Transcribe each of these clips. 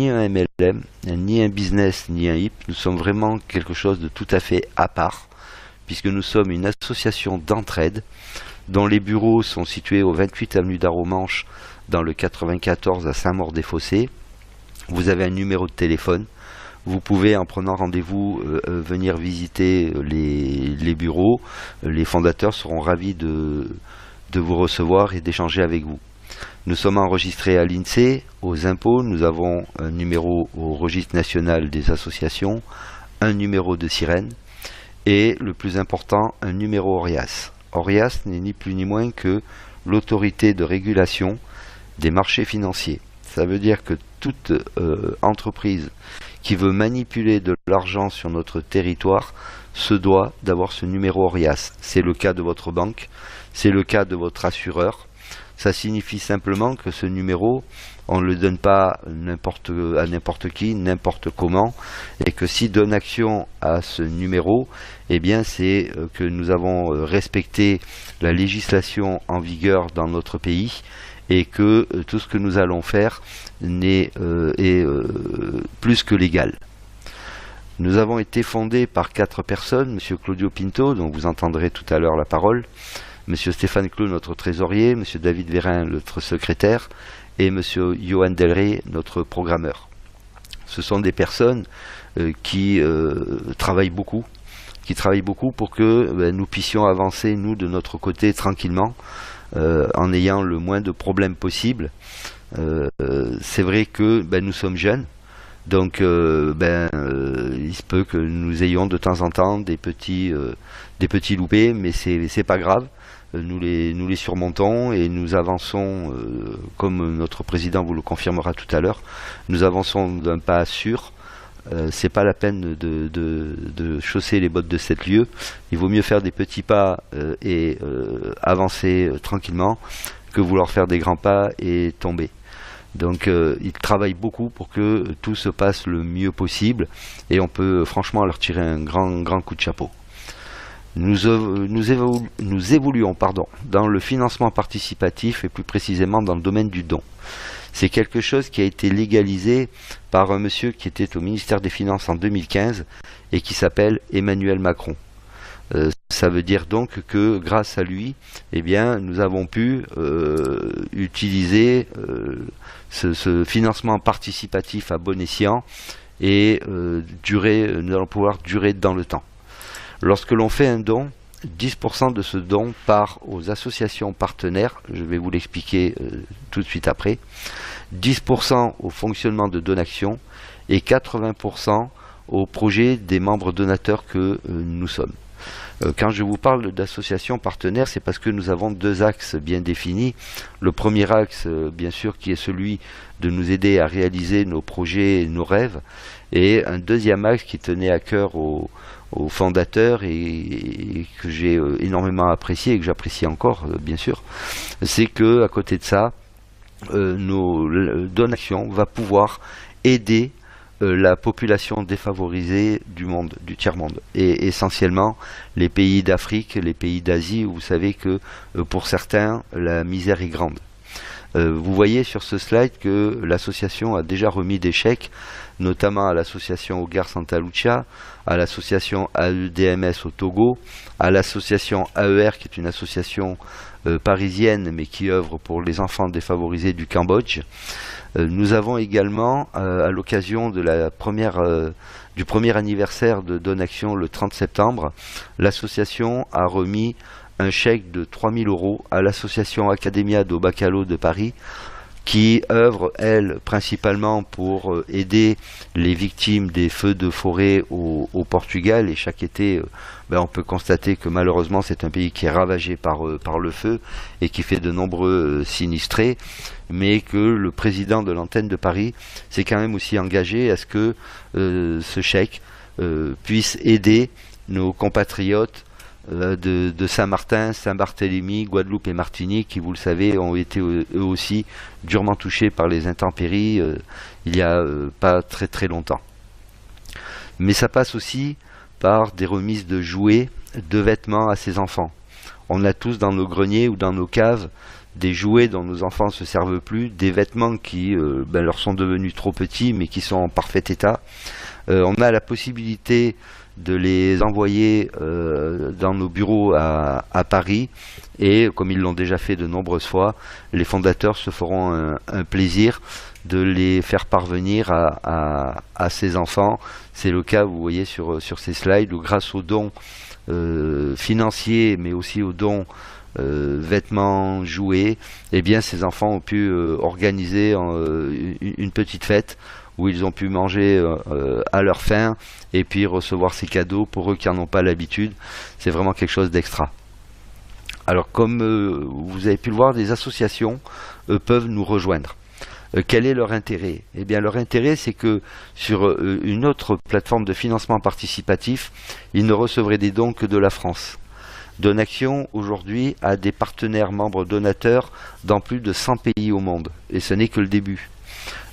ni un MLM, ni un business, ni un HIP. Nous sommes vraiment quelque chose de tout à fait à part, puisque nous sommes une association d'entraide dont les bureaux sont situés au 28 avenue d'Arromanches, dans le 94 à Saint-Maur-des-Fossés. Vous avez un numéro de téléphone. Vous pouvez, en prenant rendez-vous, venir visiter les bureaux. Les fondateurs seront ravis de vous recevoir et d'échanger avec vous. Nous sommes enregistrés à l'INSEE, aux impôts. Nous avons un numéro au registre national des associations, un numéro de sirène et, le plus important, un numéro ORIAS. ORIAS n'est ni plus ni moins que l'autorité de régulation des marchés financiers. Ça veut dire que toute entreprise qui veut manipuler de l'argent sur notre territoire se doit d'avoir ce numéro ORIAS. C'est le cas de votre banque, c'est le cas de votre assureur. Ça signifie simplement que ce numéro, on ne le donne pas à n'importe qui, n'importe comment, et que si Donaction a ce numéro, eh bien c'est que nous avons respecté la législation en vigueur dans notre pays, et que tout ce que nous allons faire est plus que légal. Nous avons été fondés par 4 personnes, M. Claudio Pinto, dont vous entendrez tout à l'heure la parole, M. Stéphane Clou, notre trésorier, M. David Vérin, notre secrétaire, et M. Johan Delray, notre programmeur. Ce sont des personnes qui travaillent beaucoup pour que nous puissions avancer, nous, de notre côté, tranquillement, en ayant le moins de problèmes possible. C'est vrai que nous sommes jeunes, donc il se peut que nous ayons de temps en temps des petits loupés, mais c'est pas grave. Nous les surmontons et nous avançons, comme notre président vous le confirmera tout à l'heure, nous avançons d'un pas sûr. C'est pas la peine de chausser les bottes de 7 lieues. Il vaut mieux faire des petits pas et avancer tranquillement que vouloir faire des grands pas et tomber. Donc ils travaillent beaucoup pour que tout se passe le mieux possible et on peut franchement leur tirer un grand coup de chapeau. Nous évoluons dans le financement participatif et plus précisément dans le domaine du don. C'est quelque chose qui a été légalisé par un monsieur qui était au ministère des Finances en 2015 et qui s'appelle Emmanuel Macron. Ça veut dire donc que grâce à lui, eh bien, nous avons pu utiliser ce financement participatif à bon escient et nous allons pouvoir durer dans le temps. Lorsque l'on fait un don, 10% de ce don part aux associations partenaires, je vais vous l'expliquer tout de suite après, 10% au fonctionnement de Donaction et 80% au projet des membres donateurs que nous sommes. Quand je vous parle d'associations partenaires, c'est parce que nous avons 2 axes bien définis. Le premier axe, bien sûr, qui est celui de nous aider à réaliser nos projets et nos rêves, et un deuxième axe qui tenait à cœur aux fondateurs et que j'ai énormément apprécié et que j'apprécie encore, bien sûr, c'est que à côté de ça, nos donations va pouvoir aider la population défavorisée du monde, du tiers-monde, et essentiellement les pays d'Afrique, les pays d'Asie, où vous savez que pour certains, la misère est grande. Vous voyez sur ce slide que l'association a déjà remis des chèques, notamment à l'association Hogar Santa Lucia, à l'association AEDMS au Togo, à l'association AER, qui est une association parisienne, mais qui œuvre pour les enfants défavorisés du Cambodge. Nous avons également, à l'occasion de du premier anniversaire de Donaction le 30 septembre, l'association a remis un chèque de 3 000 € à l'association Academia do Bacalhau de Paris, qui œuvre, elle, principalement pour aider les victimes des feux de forêt au Portugal. Et chaque été, on peut constater que malheureusement, c'est un pays qui est ravagé par le feu et qui fait de nombreux sinistrés, mais que le président de l'antenne de Paris s'est quand même aussi engagé à ce que ce chèque puisse aider nos compatriotes de Saint-Martin, Saint-Barthélemy, Guadeloupe et Martinique, qui, vous le savez, ont été eux aussi durement touchés par les intempéries il n'y a pas très longtemps. Mais ça passe aussi par des remises de jouets, de vêtements à ces enfants. On a tous dans nos greniers ou dans nos caves des jouets dont nos enfants ne se servent plus, des vêtements qui leur sont devenus trop petits mais qui sont en parfait état. On a la possibilité de les envoyer dans nos bureaux à Paris, et comme ils l'ont déjà fait de nombreuses fois, les fondateurs se feront un plaisir de les faire parvenir à ces enfants. C'est le cas, vous voyez sur ces slides, où grâce aux dons financiers mais aussi aux dons vêtements, jouets, eh bien ces enfants ont pu organiser une petite fête où ils ont pu manger à leur faim et puis recevoir ces cadeaux pour eux qui n'en ont pas l'habitude. C'est vraiment quelque chose d'extra. Alors comme vous avez pu le voir, des associations peuvent nous rejoindre. Quel est leur intérêt? Eh bien leur intérêt, c'est que sur une autre plateforme de financement participatif, ils ne recevraient des dons que de la France. Donaction aujourd'hui a des partenaires membres donateurs dans plus de 100 pays au monde, et ce n'est que le début.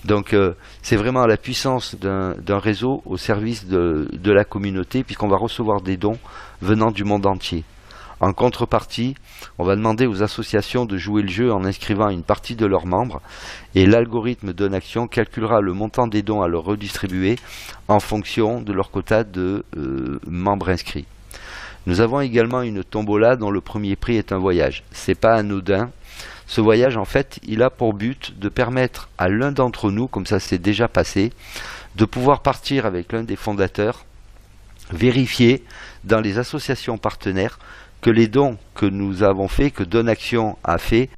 Donc c'est vraiment la puissance d'un réseau au service de la communauté, puisqu'on va recevoir des dons venant du monde entier. En contrepartie, on va demander aux associations de jouer le jeu en inscrivant une partie de leurs membres, et l'algorithme Donaction calculera le montant des dons à leur redistribuer en fonction de leur quota de membres inscrits. Nous avons également une tombola dont le premier prix est un voyage. C'est pas anodin. Ce voyage, en fait, il a pour but de permettre à l'un d'entre nous, comme ça s'est déjà passé, de pouvoir partir avec l'un des fondateurs, vérifier dans les associations partenaires que les dons que nous avons faits, que Donaction a fait,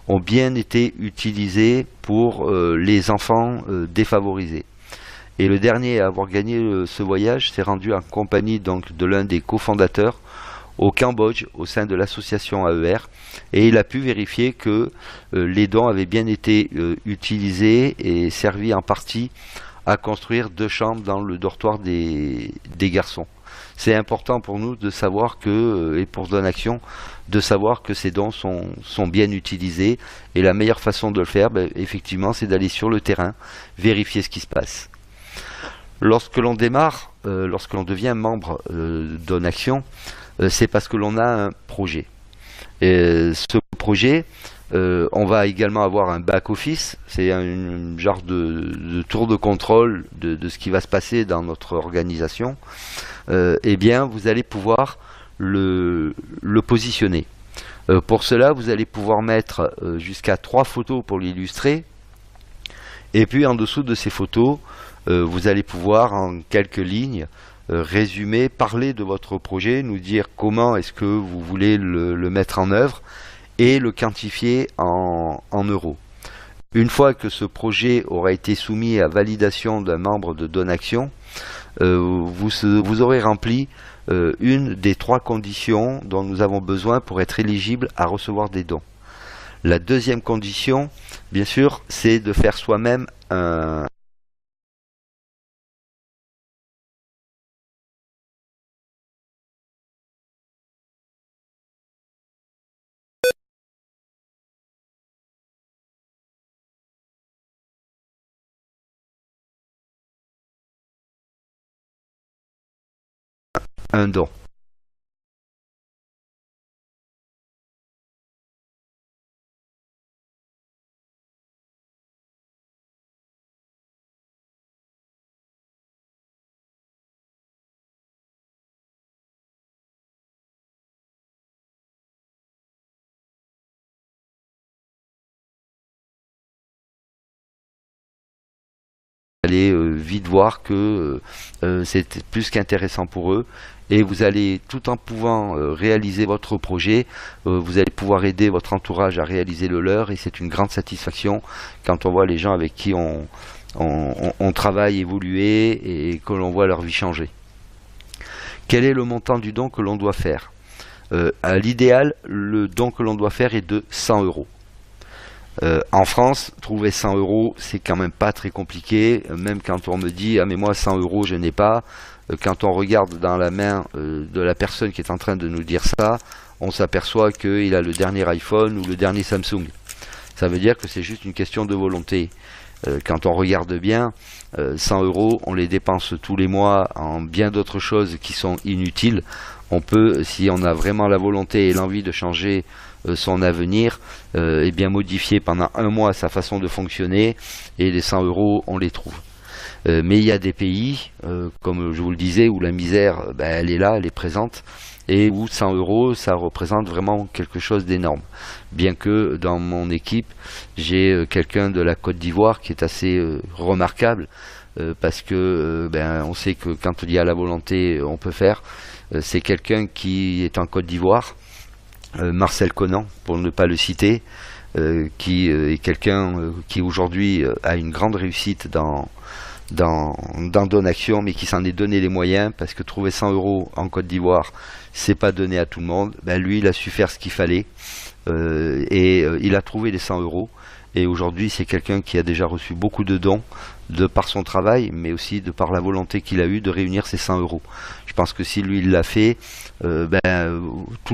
ont bien été utilisés pour les enfants défavorisés. Et le dernier à avoir gagné ce voyage s'est rendu en compagnie donc de l'un des cofondateurs au Cambodge, au sein de l'association AER, et il a pu vérifier que les dons avaient bien été utilisés et servi en partie à construire 2 chambres dans le dortoir des garçons. C'est important pour nous de savoir que, et pour Donaction, de savoir que ces dons sont bien utilisés, et la meilleure façon de le faire, effectivement, c'est d'aller sur le terrain, vérifier ce qui se passe. Lorsque l'on démarre, lorsque l'on devient membre Donaction, c'est parce que l'on a un projet. Et ce projet, on va également avoir un back-office, c'est un genre de tour de contrôle de ce qui va se passer dans notre organisation. Eh bien, vous allez pouvoir le positionner. Pour cela, vous allez pouvoir mettre jusqu'à 3 photos pour l'illustrer. Et puis, en dessous de ces photos, vous allez pouvoir, en quelques lignes, résumer, parler de votre projet, nous dire comment est-ce que vous voulez le mettre en œuvre et le quantifier en euros. Une fois que ce projet aura été soumis à validation d'un membre de Donaction, vous aurez rempli une des 3 conditions dont nous avons besoin pour être éligible à recevoir des dons. La deuxième condition, bien sûr, c'est de faire soi-même un don. Vous allez vite voir que c'est plus qu'intéressant pour eux, et vous allez, tout en pouvant réaliser votre projet, vous allez pouvoir aider votre entourage à réaliser le leur, et c'est une grande satisfaction quand on voit les gens avec qui on travaille évoluer et que l'on voit leur vie changer. Quel est le montant du don que l'on doit faire? À l'idéal, le don que l'on doit faire est de 100 euros. En France, trouver 100 euros, c'est quand même pas très compliqué, même quand on me dit « Ah mais moi 100 euros je n'ai pas », quand on regarde dans la main de la personne qui est en train de nous dire ça, on s'aperçoit qu'il a le dernier iPhone ou le dernier Samsung. Ça veut dire que c'est juste une question de volonté. Quand on regarde bien, 100 euros, on les dépense tous les mois en bien d'autres choses qui sont inutiles. On peut, si on a vraiment la volonté et l'envie de changer son avenir, et bien modifier pendant un mois sa façon de fonctionner, et les 100 euros, on les trouve. Mais il y a des pays, comme je vous le disais, où la misère, elle est là, elle est présente, et où 100 euros, ça représente vraiment quelque chose d'énorme. Bien que dans mon équipe, j'ai quelqu'un de la Côte d'Ivoire qui est assez remarquable, parce que on sait que quand il y a la volonté, on peut faire. C'est quelqu'un qui est en Côte d'Ivoire, Marcel Conan, pour ne pas le citer, qui est quelqu'un qui aujourd'hui a une grande réussite dans Donaction, mais qui s'en est donné les moyens, parce que trouver 100 euros en Côte d'Ivoire, c'est pas donné à tout le monde. Lui, il a su faire ce qu'il fallait, et il a trouvé les 100 euros. Et aujourd'hui, c'est quelqu'un qui a déjà reçu beaucoup de dons, de par son travail, mais aussi de par la volonté qu'il a eue de réunir ces 100 euros. Je pense que si lui, il l'a fait, tout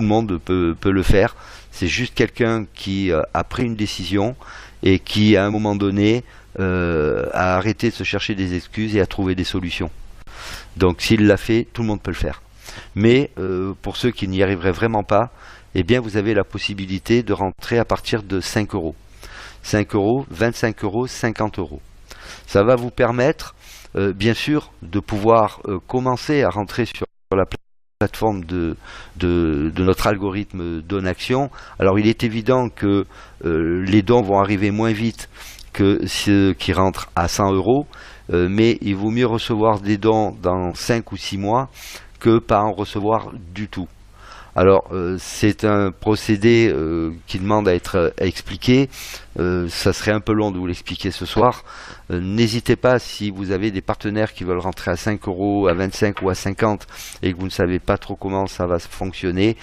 le monde peut le faire. C'est juste quelqu'un qui a pris une décision et qui, à un moment donné, a arrêté de se chercher des excuses et a trouvé des solutions. Donc s'il l'a fait, tout le monde peut le faire. Mais pour ceux qui n'y arriveraient vraiment pas, eh bien vous avez la possibilité de rentrer à partir de 5 euros. 5 euros, 25 euros, 50 euros. Ça va vous permettre, bien sûr, de pouvoir commencer à rentrer sur la plateforme de notre algorithme Donaction. Alors il est évident que les dons vont arriver moins vite que ceux qui rentrent à 100 euros, mais il vaut mieux recevoir des dons dans 5 ou 6 mois que pas en recevoir du tout. Alors c'est un procédé qui demande à être expliqué. Ça serait un peu long de vous l'expliquer ce soir. N'hésitez pas, si vous avez des partenaires qui veulent rentrer à 5 euros, à 25 ou à 50 et que vous ne savez pas trop comment ça va fonctionner,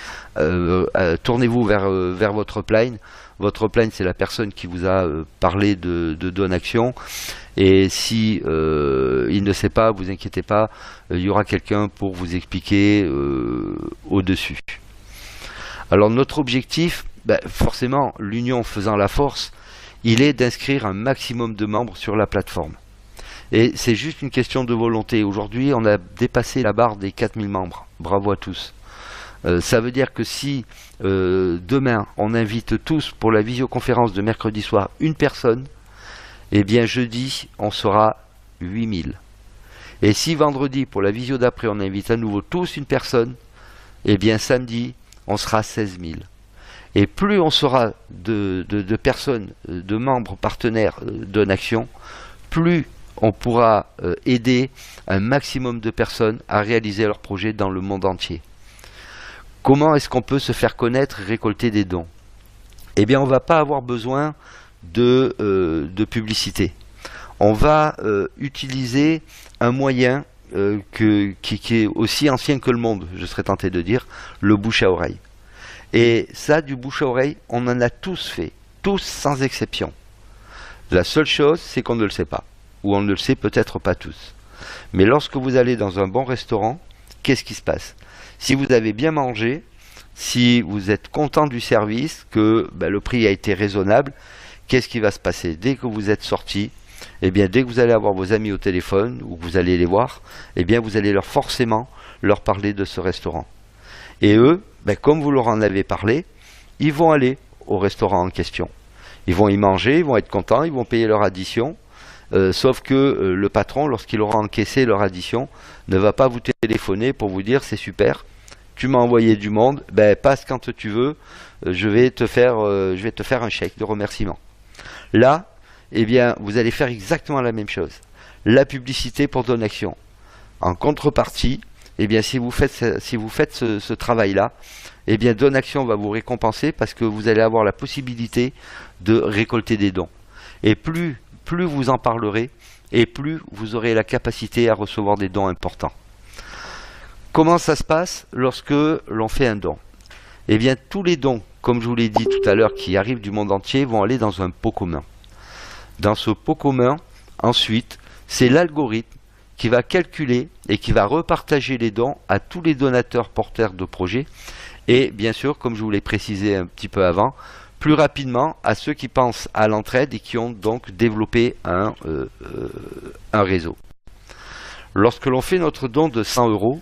tournez-vous vers votre upline. Votre upline, c'est la personne qui vous a parlé de Donaction. Et si il ne sait pas, vous inquiétez pas, il y aura quelqu'un pour vous expliquer au-dessus. Alors notre objectif, forcément, l'union faisant la force, il est d'inscrire un maximum de membres sur la plateforme. Et c'est juste une question de volonté. Aujourd'hui, on a dépassé la barre des 4000 membres. Bravo à tous. Ça veut dire que si demain, on invite tous pour la visioconférence de mercredi soir une personne, eh bien jeudi, on sera 8000. Et si vendredi, pour la visio d'après, on invite à nouveau tous une personne, eh bien samedi, on sera 16 000. Et plus on sera de personnes, de membres partenaires Donaction, plus on pourra aider un maximum de personnes à réaliser leurs projets dans le monde entier. Comment est-ce qu'on peut se faire connaître et récolter des dons? Eh bien, on ne va pas avoir besoin de publicité. On va utiliser un moyen qui est aussi ancien que le monde, je serais tenté de dire, le bouche à oreille. Et ça, du bouche à oreille, on en a tous fait, tous sans exception. La seule chose, c'est qu'on ne le sait pas, ou on ne le sait peut-être pas tous. Mais lorsque vous allez dans un bon restaurant, qu'est-ce qui se passe? Si vous avez bien mangé, si vous êtes content du service, que le prix a été raisonnable, qu'est-ce qui va se passer? Dès que vous êtes sorti, eh bien, dès que vous allez avoir vos amis au téléphone, ou que vous allez les voir, eh bien, vous allez forcément leur parler de ce restaurant. Et eux, comme vous leur en avez parlé, ils vont aller au restaurant en question. Ils vont y manger, ils vont être contents, ils vont payer leur addition. Sauf que le patron, lorsqu'il aura encaissé leur addition, ne va pas vous téléphoner pour vous dire c'est super, tu m'as envoyé du monde, passe quand tu veux, je vais te faire un chèque de remerciement. Là, eh bien, vous allez faire exactement la même chose. La publicité pour Donaction. En contrepartie, eh bien, si vous faites ce travail-là, eh bien, Donaction va vous récompenser parce que vous allez avoir la possibilité de récolter des dons. Et plus vous en parlerez, et plus vous aurez la capacité à recevoir des dons importants. Comment ça se passe lorsque l'on fait un don? Eh bien, tous les dons, comme je vous l'ai dit tout à l'heure, qui arrivent du monde entier, vont aller dans un pot commun. Dans ce pot commun, ensuite, c'est l'algorithme qui va calculer et qui va repartager les dons à tous les donateurs porteurs de projets. Et bien sûr, comme je vous l'ai précisé un petit peu avant, plus rapidement à ceux qui pensent à l'entraide et qui ont donc développé un réseau. Lorsque l'on fait notre don de 100 euros,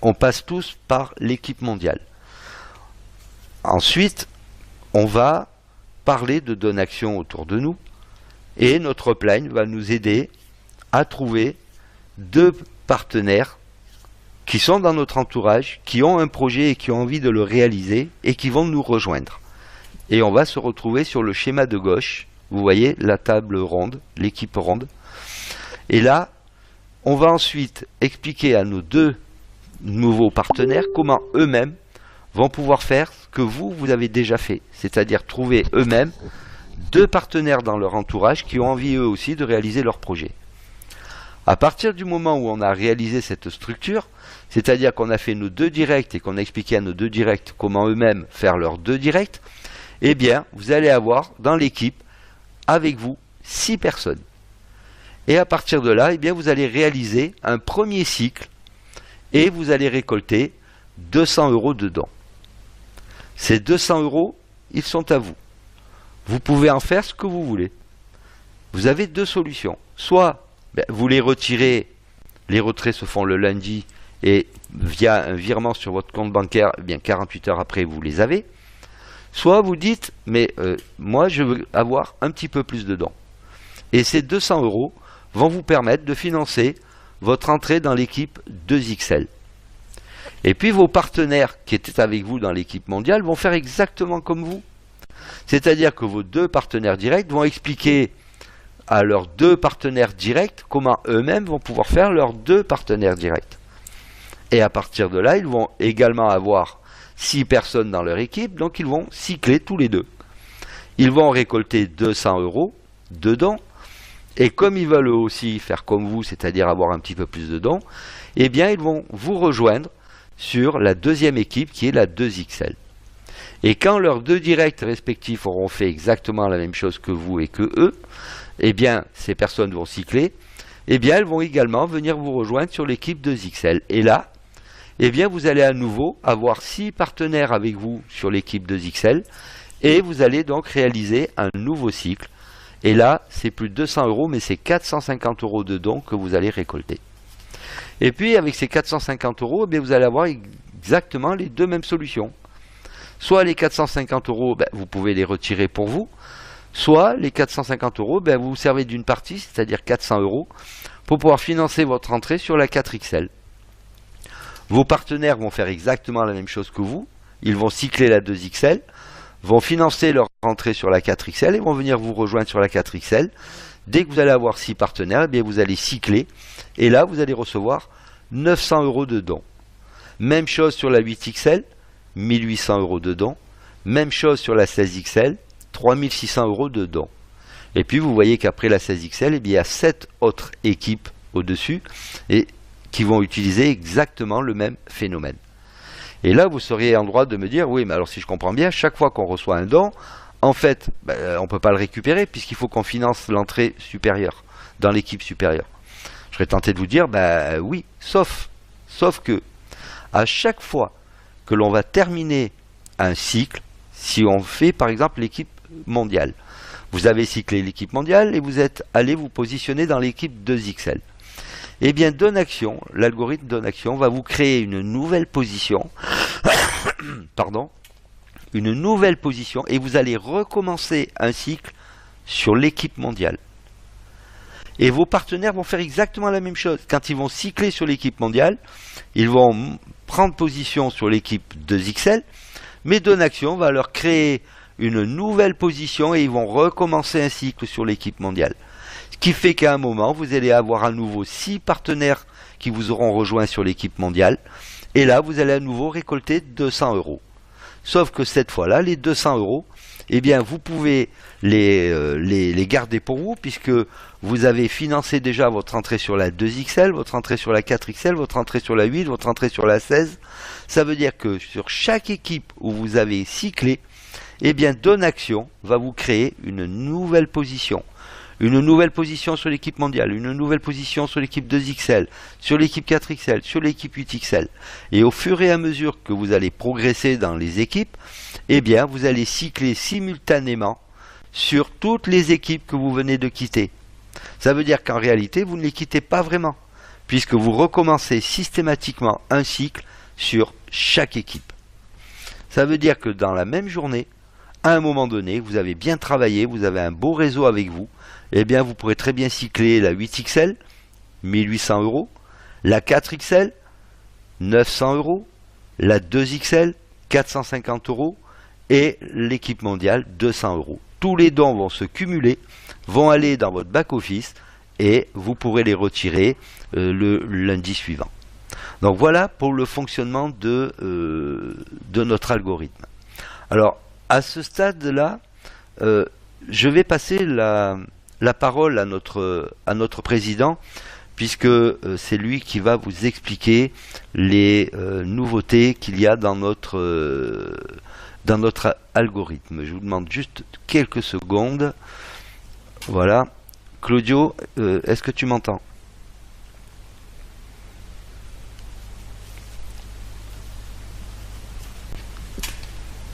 on passe tous par l'équipe mondiale. Ensuite, on va parler de Donaction autour de nous et notre upline va nous aider à trouver 2 partenaires qui sont dans notre entourage, qui ont un projet et qui ont envie de le réaliser et qui vont nous rejoindre. Et on va se retrouver sur le schéma de gauche, vous voyez la table ronde, l'équipe ronde. Et là, on va ensuite expliquer à nos 2 nouveaux partenaires comment eux-mêmes vont pouvoir faire ce que vous avez déjà fait, c'est-à-dire trouver eux-mêmes 2 partenaires dans leur entourage qui ont envie eux aussi de réaliser leur projet. À partir du moment où on a réalisé cette structure, c'est-à-dire qu'on a fait nos 2 directs et qu'on a expliqué à nos 2 directs comment eux-mêmes faire leurs 2 directs, eh bien, vous allez avoir dans l'équipe, avec vous, 6 personnes. Et à partir de là, eh bien, vous allez réaliser un premier cycle et vous allez récolter 200 € de dons. Ces 200 €, ils sont à vous. Vous pouvez en faire ce que vous voulez. Vous avez 2 solutions. Soit vous les retirez, les retraits se font le lundi et via un virement sur votre compte bancaire, eh bien 48 heures après, vous les avez. Soit vous dites, mais moi je veux avoir un petit peu plus de dons. Et ces 200 € vont vous permettre de financer votre entrée dans l'équipe 2XL. Et puis vos partenaires qui étaient avec vous dans l'équipe mondiale vont faire exactement comme vous. C'est-à-dire que vos 2 partenaires directs vont expliquer à leurs 2 partenaires directs comment eux-mêmes vont pouvoir faire leurs 2 partenaires directs. Et à partir de là, ils vont également avoir 6 personnes dans leur équipe, donc ils vont cycler tous les 2. Ils vont récolter 200 € de dons, et comme ils veulent eux aussi faire comme vous, c'est-à-dire avoir un petit peu plus de dons, eh bien ils vont vous rejoindre sur la 2e équipe qui est la 2XL. Et quand leurs 2 directs respectifs auront fait exactement la même chose que vous et que eux, eh bien ces personnes vont cycler, eh bien elles vont également venir vous rejoindre sur l'équipe 2XL. Et là, eh bien vous allez à nouveau avoir 6 partenaires avec vous sur l'équipe 2XL et vous allez donc réaliser un nouveau cycle. Et là, c'est plus de 200 €, mais c'est 450 € de dons que vous allez récolter. Et puis avec ces 450 €, eh bien, vous allez avoir exactement les 2 mêmes solutions. Soit les 450 €, vous pouvez les retirer pour vous, soit les 450 €, vous vous servez d'une partie, c'est-à-dire 400 € pour pouvoir financer votre entrée sur la 4XL. Vos partenaires vont faire exactement la même chose que vous, ils vont cycler la 2XL, vont financer leur entrée sur la 4XL et vont venir vous rejoindre sur la 4XL. Dès que vous allez avoir 6 partenaires, eh bien vous allez cycler et là vous allez recevoir 900 € de dons. Même chose sur la 8XL, 1800 € de dons. Même chose sur la 16XL, 3600 € de dons. Et puis vous voyez qu'après la 16XL, eh bien, il y a 7 autres équipes au-dessus et qui vont utiliser exactement le même phénomène. Et là, vous seriez en droit de me dire, oui, mais alors si je comprends bien, chaque fois qu'on reçoit un don, en fait, on ne peut pas le récupérer puisqu'il faut qu'on finance l'entrée supérieure, dans l'équipe supérieure. Je serais tenté de vous dire, oui, sauf que à chaque fois que l'on va terminer un cycle, si on fait par exemple l'équipe mondiale, vous avez cyclé l'équipe mondiale et vous êtes allé vous positionner dans l'équipe 2XL. Eh bien, Donaction, l'algorithme Donaction va vous créer une nouvelle position, pardon, une nouvelle position, et vous allez recommencer un cycle sur l'équipe mondiale. Et vos partenaires vont faire exactement la même chose. Quand ils vont cycler sur l'équipe mondiale, ils vont prendre position sur l'équipe 2XL, mais Donaction va leur créer une nouvelle position et ils vont recommencer un cycle sur l'équipe mondiale. Ce qui fait qu'à un moment, vous allez avoir à nouveau 6 partenaires qui vous auront rejoint sur l'équipe mondiale. Et là, vous allez à nouveau récolter 200 €. Sauf que cette fois-là, les 200 €, eh bien, vous pouvez les garder pour vous puisque vous avez financé déjà votre entrée sur la 2XL, votre entrée sur la 4XL, votre entrée sur la 8, votre entrée sur la 16. Ça veut dire que sur chaque équipe où vous avez cyclé, eh bien, Donaction va vous créer une nouvelle position. Une nouvelle position sur l'équipe mondiale, une nouvelle position sur l'équipe 2XL, sur l'équipe 4XL, sur l'équipe 8XL. Et au fur et à mesure que vous allez progresser dans les équipes, eh bien, vous allez cycler simultanément sur toutes les équipes que vous venez de quitter. Ça veut dire qu'en réalité, vous ne les quittez pas vraiment, puisque vous recommencez systématiquement un cycle sur chaque équipe. Ça veut dire que dans la même journée, à un moment donné, vous avez bien travaillé, vous avez un beau réseau avec vous, eh bien vous pourrez très bien cycler la 8XL, 1800 euros, la 4XL, 900 euros, la 2XL, 450 euros, et l'équipe mondiale, 200 euros. Tous les dons vont se cumuler, vont aller dans votre back-office, et vous pourrez les retirer le lundi suivant. Donc voilà pour le fonctionnement de notre algorithme. Alors, à ce stade-là, je vais passer la parole à notre président, puisque c'est lui qui va vous expliquer les nouveautés qu'il y a dans notre algorithme. Je vous demande juste quelques secondes. Voilà. Claudio, est-ce que tu m'entends?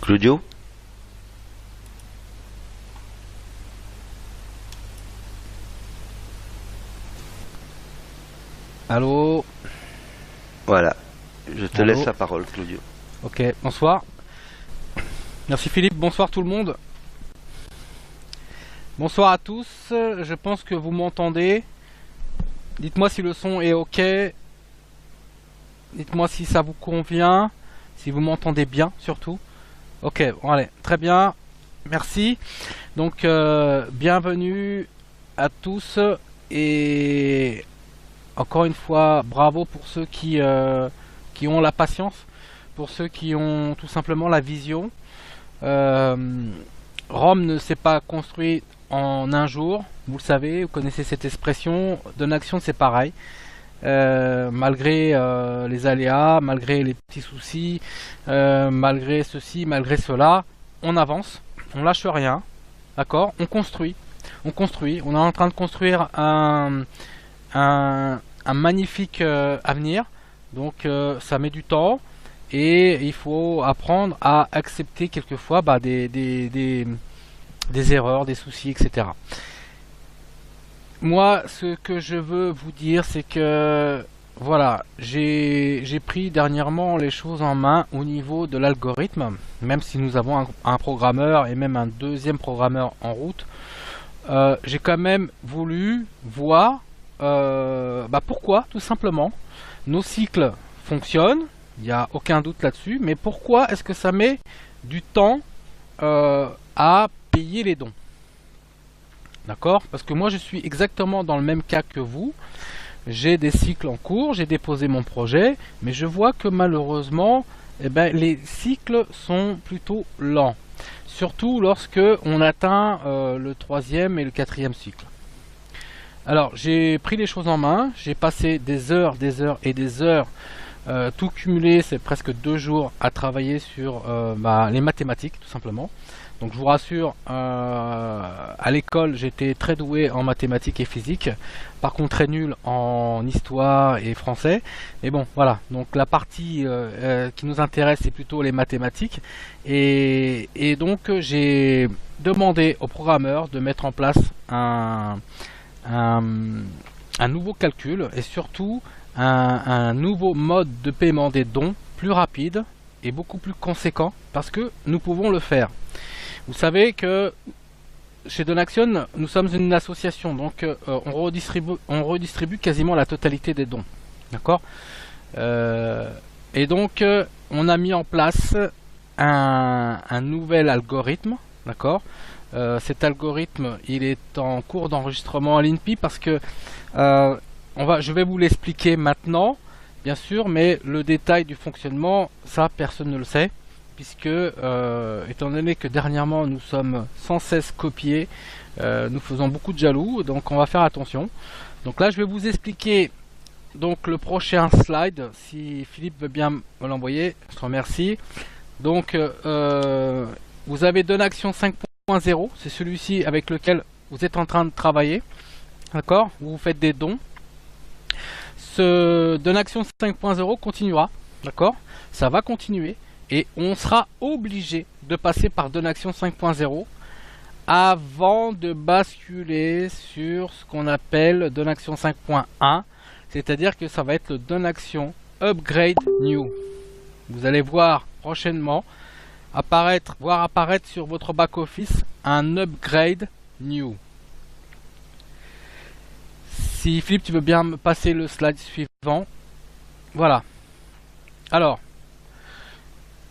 Claudio? Allô? Voilà. Je te Allô? laisse la parole, Claudio. Ok, bonsoir. Merci Philippe, bonsoir tout le monde. Bonsoir à tous, je pense que vous m'entendez. Dites-moi si le son est ok. Dites-moi si ça vous convient, si vous m'entendez bien surtout. Ok, bon, allez, très bien, merci. Donc, bienvenue à tous et encore une fois, bravo pour ceux qui ont la patience, pour ceux qui ont tout simplement la vision. Rome ne s'est pas construit en un jour, vous le savez, vous connaissez cette expression. Donaxion, c'est pareil. Malgré les aléas, malgré les petits soucis, malgré ceci, malgré cela, on avance, on lâche rien, d'accord? On construit, on est en train de construire un magnifique avenir, donc ça met du temps et il faut apprendre à accepter quelquefois des erreurs, des soucis, etc. Moi, ce que je veux vous dire, c'est que voilà, j'ai pris dernièrement les choses en main au niveau de l'algorithme, même si nous avons un programmeur et même un deuxième programmeur en route. J'ai quand même voulu voir pourquoi, tout simplement, nos cycles fonctionnent, il n'y a aucun doute là-dessus, mais pourquoi est-ce que ça met du temps à payer les dons? D'accord? Parce que moi je suis exactement dans le même cas que vous. J'ai des cycles en cours, j'ai déposé mon projet, mais je vois que malheureusement, les cycles sont plutôt lents. Surtout lorsque on atteint le 3e et le 4e cycle. Alors j'ai pris les choses en main, j'ai passé des heures et des heures, tout cumulé, c'est presque 2 jours à travailler sur les mathématiques tout simplement. Donc je vous rassure, à l'école j'étais très doué en mathématiques et physique, par contre très nul en histoire et français. Mais bon voilà, donc la partie qui nous intéresse c'est plutôt les mathématiques. Et donc j'ai demandé au programmeur de mettre en place un nouveau calcul et surtout un nouveau mode de paiement des dons plus rapide et beaucoup plus conséquent parce que nous pouvons le faire. Vous savez que chez Donaxion, nous sommes une association, donc on redistribue quasiment la totalité des dons. D'accord? Et donc, on a mis en place un nouvel algorithme. D'accord? Cet algorithme, il est en cours d'enregistrement à l'INPI parce que je vais vous l'expliquer maintenant, bien sûr, mais le détail du fonctionnement, ça, personne ne le sait. Puisque, étant donné que dernièrement nous sommes sans cesse copiés, nous faisons beaucoup de jaloux, donc on va faire attention. Donc là je vais vous expliquer donc le prochain slide, si Philippe veut bien me l'envoyer, je te remercie. Donc vous avez Donaxion 5.0, c'est celui-ci avec lequel vous êtes en train de travailler, d'accord? Vous faites des dons. Ce Donaxion 5.0 continuera, d'accord? Ça va continuer. Et on sera obligé de passer par Donaxion 5.0 avant de basculer sur ce qu'on appelle Donaxion 5.1, c'est-à-dire que ça va être le Donaxion Upgrade New. Vous allez voir prochainement, voir apparaître sur votre back-office un upgrade new. Si Philippe, tu veux bien me passer le slide suivant. Voilà. Alors,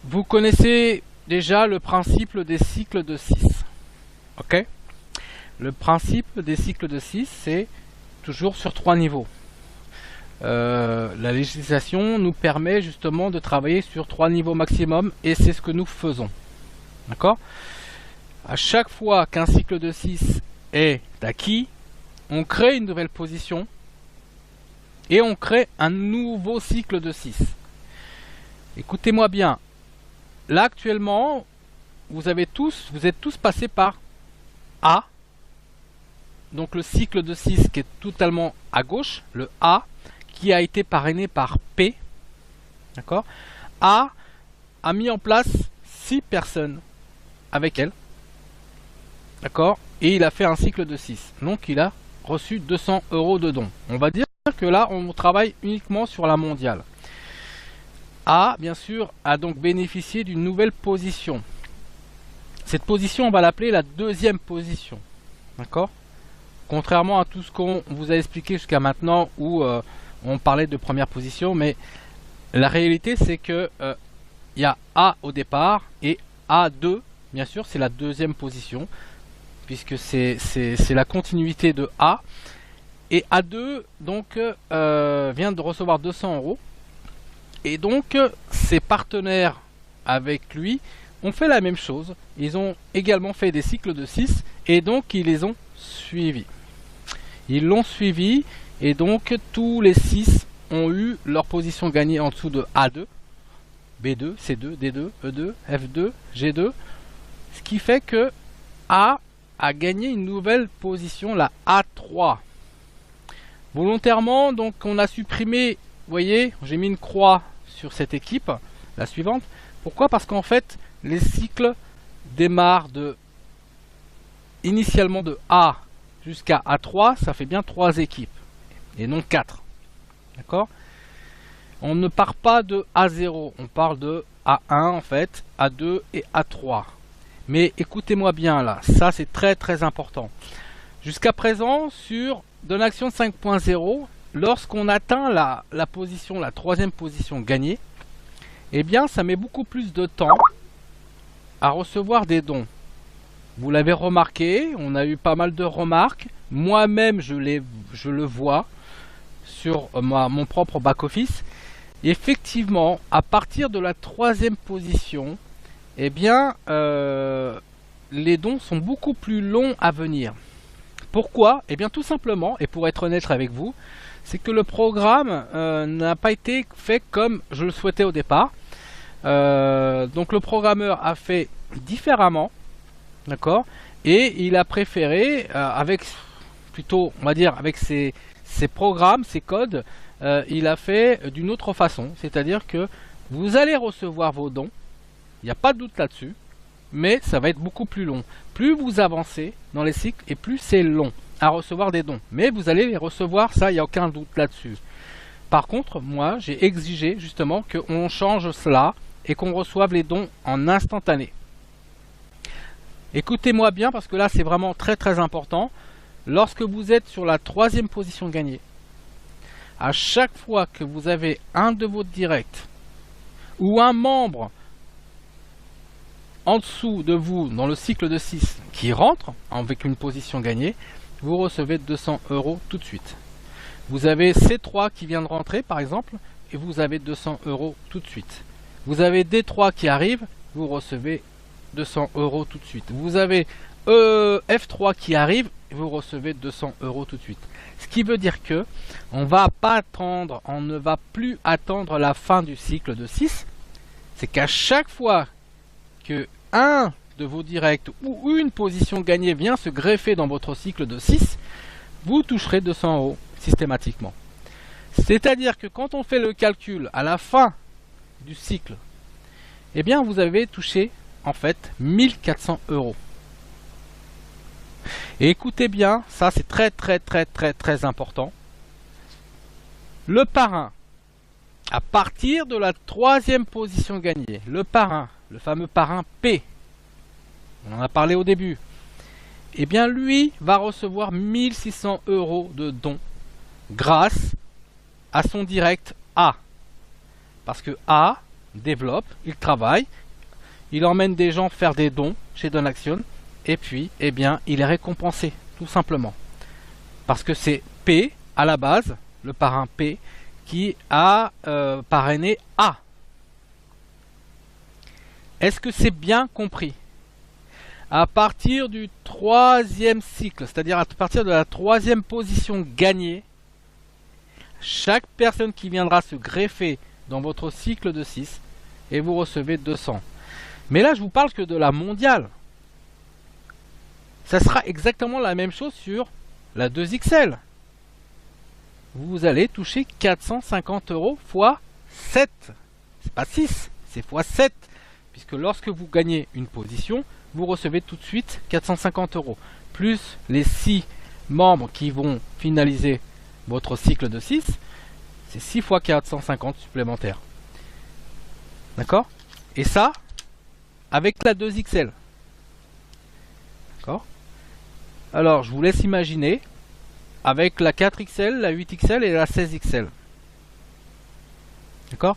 vous connaissez déjà le principe des cycles de 6. Ok? Le principe des cycles de 6, c'est toujours sur 3 niveaux. La législation nous permet justement de travailler sur 3 niveaux maximum et c'est ce que nous faisons. D'accord? À chaque fois qu'un cycle de 6 est acquis, on crée une nouvelle position et on crée un nouveau cycle de 6. Écoutez-moi bien. Là actuellement, vous êtes tous passés par A. Donc le cycle de 6 qui est totalement à gauche, le A, qui a été parrainé par P. D'accord? A mis en place 6 personnes avec elle. D'accord? Et il a fait un cycle de 6. Donc il a reçu 200 € de dons. On va dire que là, on travaille uniquement sur la mondiale. A, bien sûr, a donc bénéficié d'une nouvelle position. Cette position, on va l'appeler la deuxième position. D'accord? Contrairement à tout ce qu'on vous a expliqué jusqu'à maintenant, où on parlait de première position, mais la réalité, c'est que il y a A au départ, et A2, bien sûr, c'est la deuxième position, puisque c'est la continuité de A. Et A2, donc, vient de recevoir 200 €. Et donc, ses partenaires avec lui ont fait la même chose. Ils ont également fait des cycles de 6 et donc ils les ont suivis. Ils l'ont suivi et donc tous les 6 ont eu leur position gagnée en dessous de A2, B2, C2, D2, E2, F2, G2. Ce qui fait que A a gagné une nouvelle position, la A3. Volontairement, donc on a supprimé, vous voyez, j'ai mis une croix sur cette équipe, la suivante. Pourquoi? Parce qu'en fait, les cycles démarrent initialement de A jusqu'à A3, ça fait bien 3 équipes, et non 4. D'accord? On ne part pas de A0, on parle de A1 en fait, A2 et A3. Mais écoutez-moi bien là, ça c'est très très important. Jusqu'à présent, sur Donaction 5.0, lorsqu'on atteint la position, la troisième position gagnée, eh bien ça met beaucoup plus de temps à recevoir des dons. Vous l'avez remarqué, on a eu pas mal de remarques. Moi-même, je le vois sur mon propre back-office. Effectivement, à partir de la troisième position, eh bien, les dons sont beaucoup plus longs à venir. Pourquoi? Eh bien, tout simplement, et pour être honnête avec vous, c'est que le programme n'a pas été fait comme je le souhaitais au départ. Donc, le programmeur a fait différemment. D'accord, et il a préféré, avec plutôt, on va dire, avec ses programmes, ses codes, il a fait d'une autre façon. C'est-à-dire que vous allez recevoir vos dons, il n'y a pas de doute là-dessus, mais ça va être beaucoup plus long. Plus vous avancez dans les cycles, et plus c'est long à recevoir des dons. Mais vous allez les recevoir, ça, il n'y a aucun doute là-dessus. Par contre, moi, j'ai exigé justement qu'on change cela et qu'on reçoive les dons en instantané. Écoutez-moi bien parce que là c'est vraiment très très important. Lorsque vous êtes sur la troisième position gagnée, à chaque fois que vous avez un de vos directs ou un membre en dessous de vous dans le cycle de 6 qui rentre avec une position gagnée, vous recevez 200 € tout de suite. Vous avez C3 qui vient de rentrer par exemple et vous avez 200 € tout de suite. Vous avez D3 qui arrive, vous recevez 200 € tout de suite. Vous avez F3 qui arrive, vous recevez 200 € tout de suite. Ce qui veut dire que on ne va plus attendre la fin du cycle de 6. C'est qu'à chaque fois que un de vos directs ou une position gagnée vient se greffer dans votre cycle de 6, vous toucherez 200 € systématiquement. C'est-à-dire que quand on fait le calcul à la fin du cycle, eh bien vous avez touché en fait 1400 €. Et écoutez bien, ça c'est très très très très très important. Le parrain, à partir de la troisième position gagnée, le parrain le fameux parrain P, on en a parlé au début, eh bien lui va recevoir 1600 € de dons grâce à son direct A. Parce que A développe, il travaille, il emmène des gens faire des dons chez Donaction, et puis, eh bien, il est récompensé, tout simplement. Parce que c'est P, à la base, le parrain P, qui a parrainé A. Est-ce que c'est bien compris? À partir du 3e cycle, c'est-à-dire à partir de la 3e position gagnée, chaque personne qui viendra se greffer dans votre cycle de 6, et vous recevez 200. Mais là, je vous parle que de la mondiale. Ça sera exactement la même chose sur la 2XL. Vous allez toucher 450 € fois 7. C'est pas 6, c'est fois 7. Puisque lorsque vous gagnez une position, vous recevez tout de suite 450 €. Plus les 6 membres qui vont finaliser votre cycle de 6, c'est 6 fois 450 supplémentaires. D'accord? Et ça, avec la 2XL. D'accord? Alors, je vous laisse imaginer avec la 4XL, la 8XL et la 16XL. D'accord?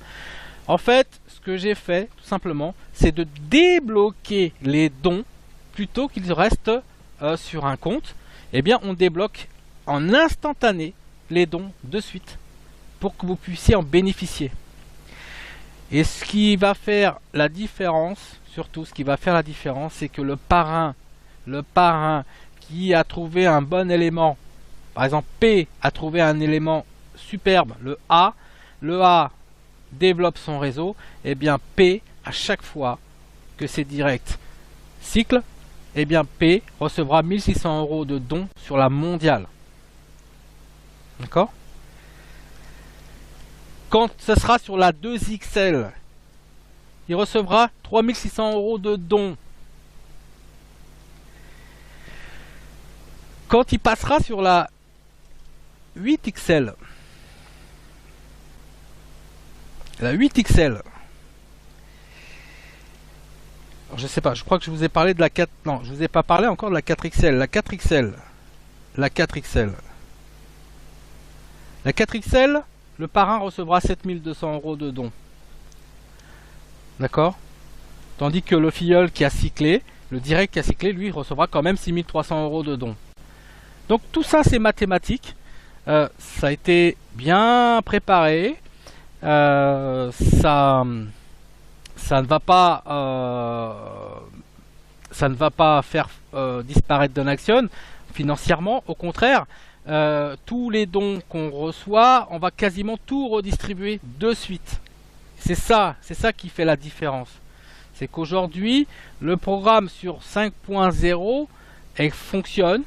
En fait, ce que j'ai fait, tout simplement, c'est de débloquer les dons plutôt qu'ils restent sur un compte. Eh bien, on débloque en instantané les dons de suite pour que vous puissiez en bénéficier. Et ce qui va faire la différence, surtout ce qui va faire la différence, c'est que le parrain qui a trouvé un bon élément, par exemple P a trouvé un élément superbe, le A développe son réseau, et bien P, à chaque fois que c'est direct cycle, et bien P recevra 1600 € de dons sur la mondiale. D'accord? Quand ce sera sur la 2XL, il recevra 3600 € de dons. Quand il passera sur la 8XL, je sais pas, je crois que je vous ai parlé de la 4, non, je vous ai pas parlé encore de la 4XL, la 4XL, le parrain recevra 7200 € de dons. D'accord? Tandis que le filleul qui a cyclé, le direct qui a cyclé, lui, recevra quand même 6300 € de dons. Donc tout ça, c'est mathématique. Ça a été bien préparé. Ça ne va pas faire disparaître Donaction financièrement. Au contraire, tous les dons qu'on reçoit, on va quasiment tout redistribuer de suite. C'est ça qui fait la différence. C'est qu'aujourd'hui, le programme sur 5.0 fonctionne,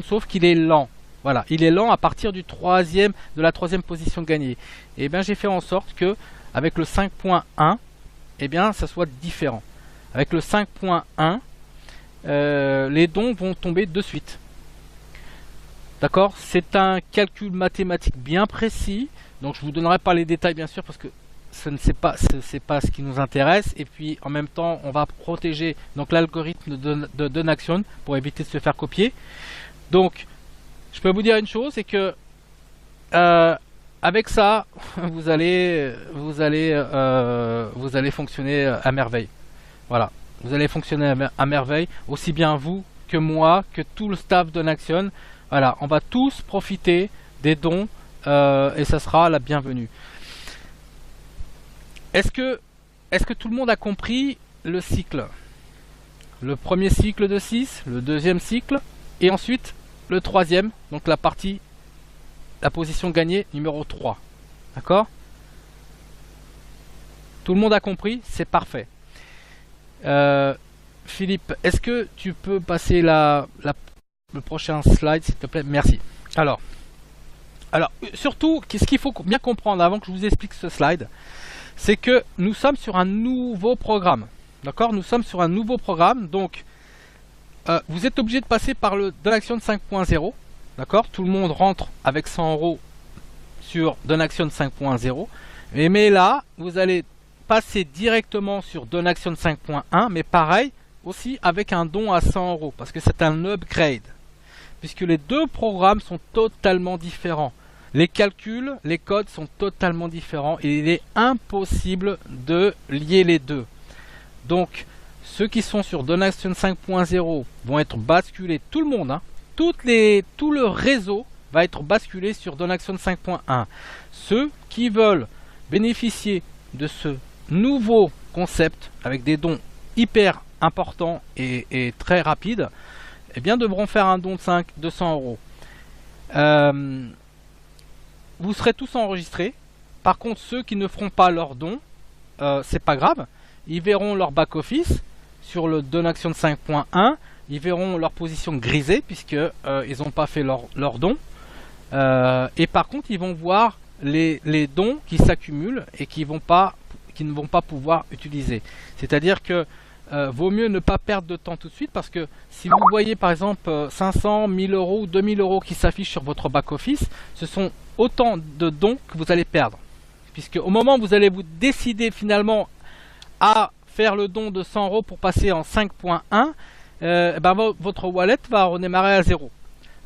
sauf qu'il est lent. Voilà, il est lent à partir de la troisième position gagnée. Et bien, j'ai fait en sorte que avec le 5.1, eh bien, ça soit différent. Avec le 5.1, les dons vont tomber de suite. D'accord? C'est un calcul mathématique bien précis. Donc, je vous donnerai pas les détails, bien sûr, parce que c'est pas ce qui nous intéresse. Et puis, en même temps, on va protéger donc l'algorithme de Donaction pour éviter de se faire copier. Donc, je peux vous dire une chose, c'est que avec ça, vous allez fonctionner à merveille. Voilà, vous allez fonctionner à merveille, aussi bien vous que moi, que tout le staff de Donaction. Voilà, on va tous profiter des dons et ça sera la bienvenue. Est-ce que tout le monde a compris le cycle? Le premier cycle de 6, le deuxième cycle, et ensuite le troisième, donc la position gagnée numéro 3. D'accord? Tout le monde a compris? C'est parfait. Philippe, est-ce que tu peux passer le prochain slide, s'il te plaît? Merci. Alors, surtout, ce qu'il faut bien comprendre avant que je vous explique ce slide, c'est que nous sommes sur un nouveau programme. D'accord? Nous sommes sur un nouveau programme, donc vous êtes obligé de passer par le Donaction 5.0. D'accord? Tout le monde rentre avec 100 € sur Donaction 5.0. Mais là, vous allez passer directement sur Donaction 5.1, mais pareil, aussi avec un don à 100 €, parce que c'est un upgrade. Puisque les deux programmes sont totalement différents. Les calculs, les codes sont totalement différents et il est impossible de lier les deux. Donc, ceux qui sont sur Donaction 5.0 vont être basculés, tout le monde, hein, tout le réseau va être basculé sur Donaction 5.1. Ceux qui veulent bénéficier de ce nouveau concept avec des dons hyper importants et très rapides, eh bien devront faire un don de 100 €. Vous serez tous enregistrés. Par contre, ceux qui ne feront pas leur don, c'est pas grave. Ils verront leur back-office sur le Donaction 5.1. Ils verront leur position grisée puisque ils n'ont pas fait leur don. Et par contre, ils vont voir les dons qui s'accumulent et qui ne vont pas pouvoir utiliser. C'est-à-dire que vaut mieux ne pas perdre de temps tout de suite parce que si vous voyez par exemple 500, 1000 € ou 2000 € qui s'affichent sur votre back-office, ce sont autant de dons que vous allez perdre. Puisque au moment où vous allez vous décider finalement à faire le don de 100 € pour passer en 5.1, votre wallet va redémarrer à 0.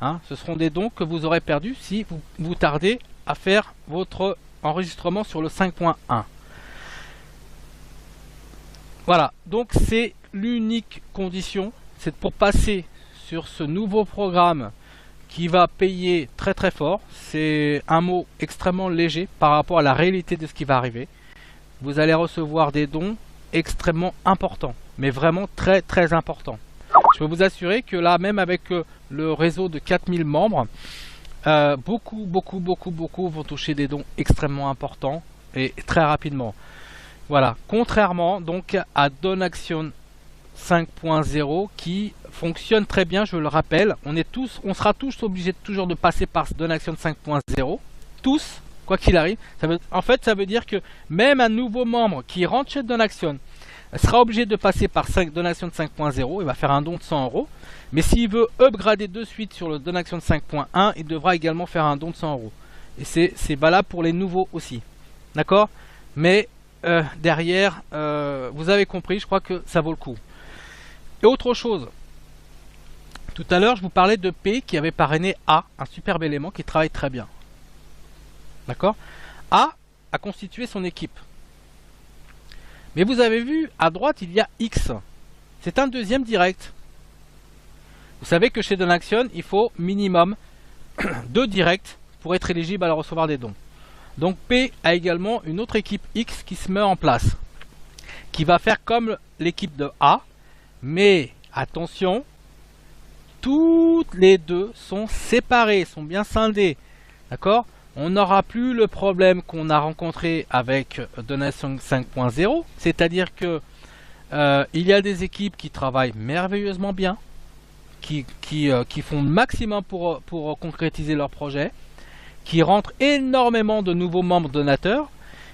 Hein, ce seront des dons que vous aurez perdus si vous tardez à faire votre enregistrement sur le 5.1. Voilà, donc c'est l'unique condition, c'est pour passer sur ce nouveau programme qui va payer très très fort. C'est un mot extrêmement léger par rapport à la réalité de ce qui va arriver. Vous allez recevoir des dons extrêmement importants, mais vraiment très très importants. Je peux vous assurer que là, même avec le réseau de 4000 membres, beaucoup vont toucher des dons extrêmement importants et très rapidement. Voilà, contrairement donc à Donaction 5.0 qui fonctionne très bien, je le rappelle. On sera tous obligés toujours de passer par Donaction 5.0, tous, quoi qu'il arrive. En fait, ça veut dire que même un nouveau membre qui rentre chez Donaction sera obligé de passer par Donaction 5.0, il va faire un don de 100 €. Mais s'il veut upgrader de suite sur le Donaction 5.1, il devra également faire un don de 100 €. Et c'est valable pour les nouveaux aussi. D'accord? Mais derrière, vous avez compris, je crois que ça vaut le coup. Et autre chose, tout à l'heure je vous parlais de P qui avait parrainé A, un superbe élément qui travaille très bien. D'accord? A a constitué son équipe. Mais vous avez vu, à droite il y a X. C'est un deuxième direct. Vous savez que chez Donaction, il faut minimum 2 directs pour être éligible à recevoir des dons. Donc P a également une autre équipe X qui se met en place, qui va faire comme l'équipe de A, mais attention, toutes les deux sont séparées, sont bien scindées, d'accord? On n'aura plus le problème qu'on a rencontré avec Donation 5.0, c'est-à-dire que il y a des équipes qui travaillent merveilleusement bien, qui font le maximum pour concrétiser leur projet, qui rentrent énormément de nouveaux membres donateurs,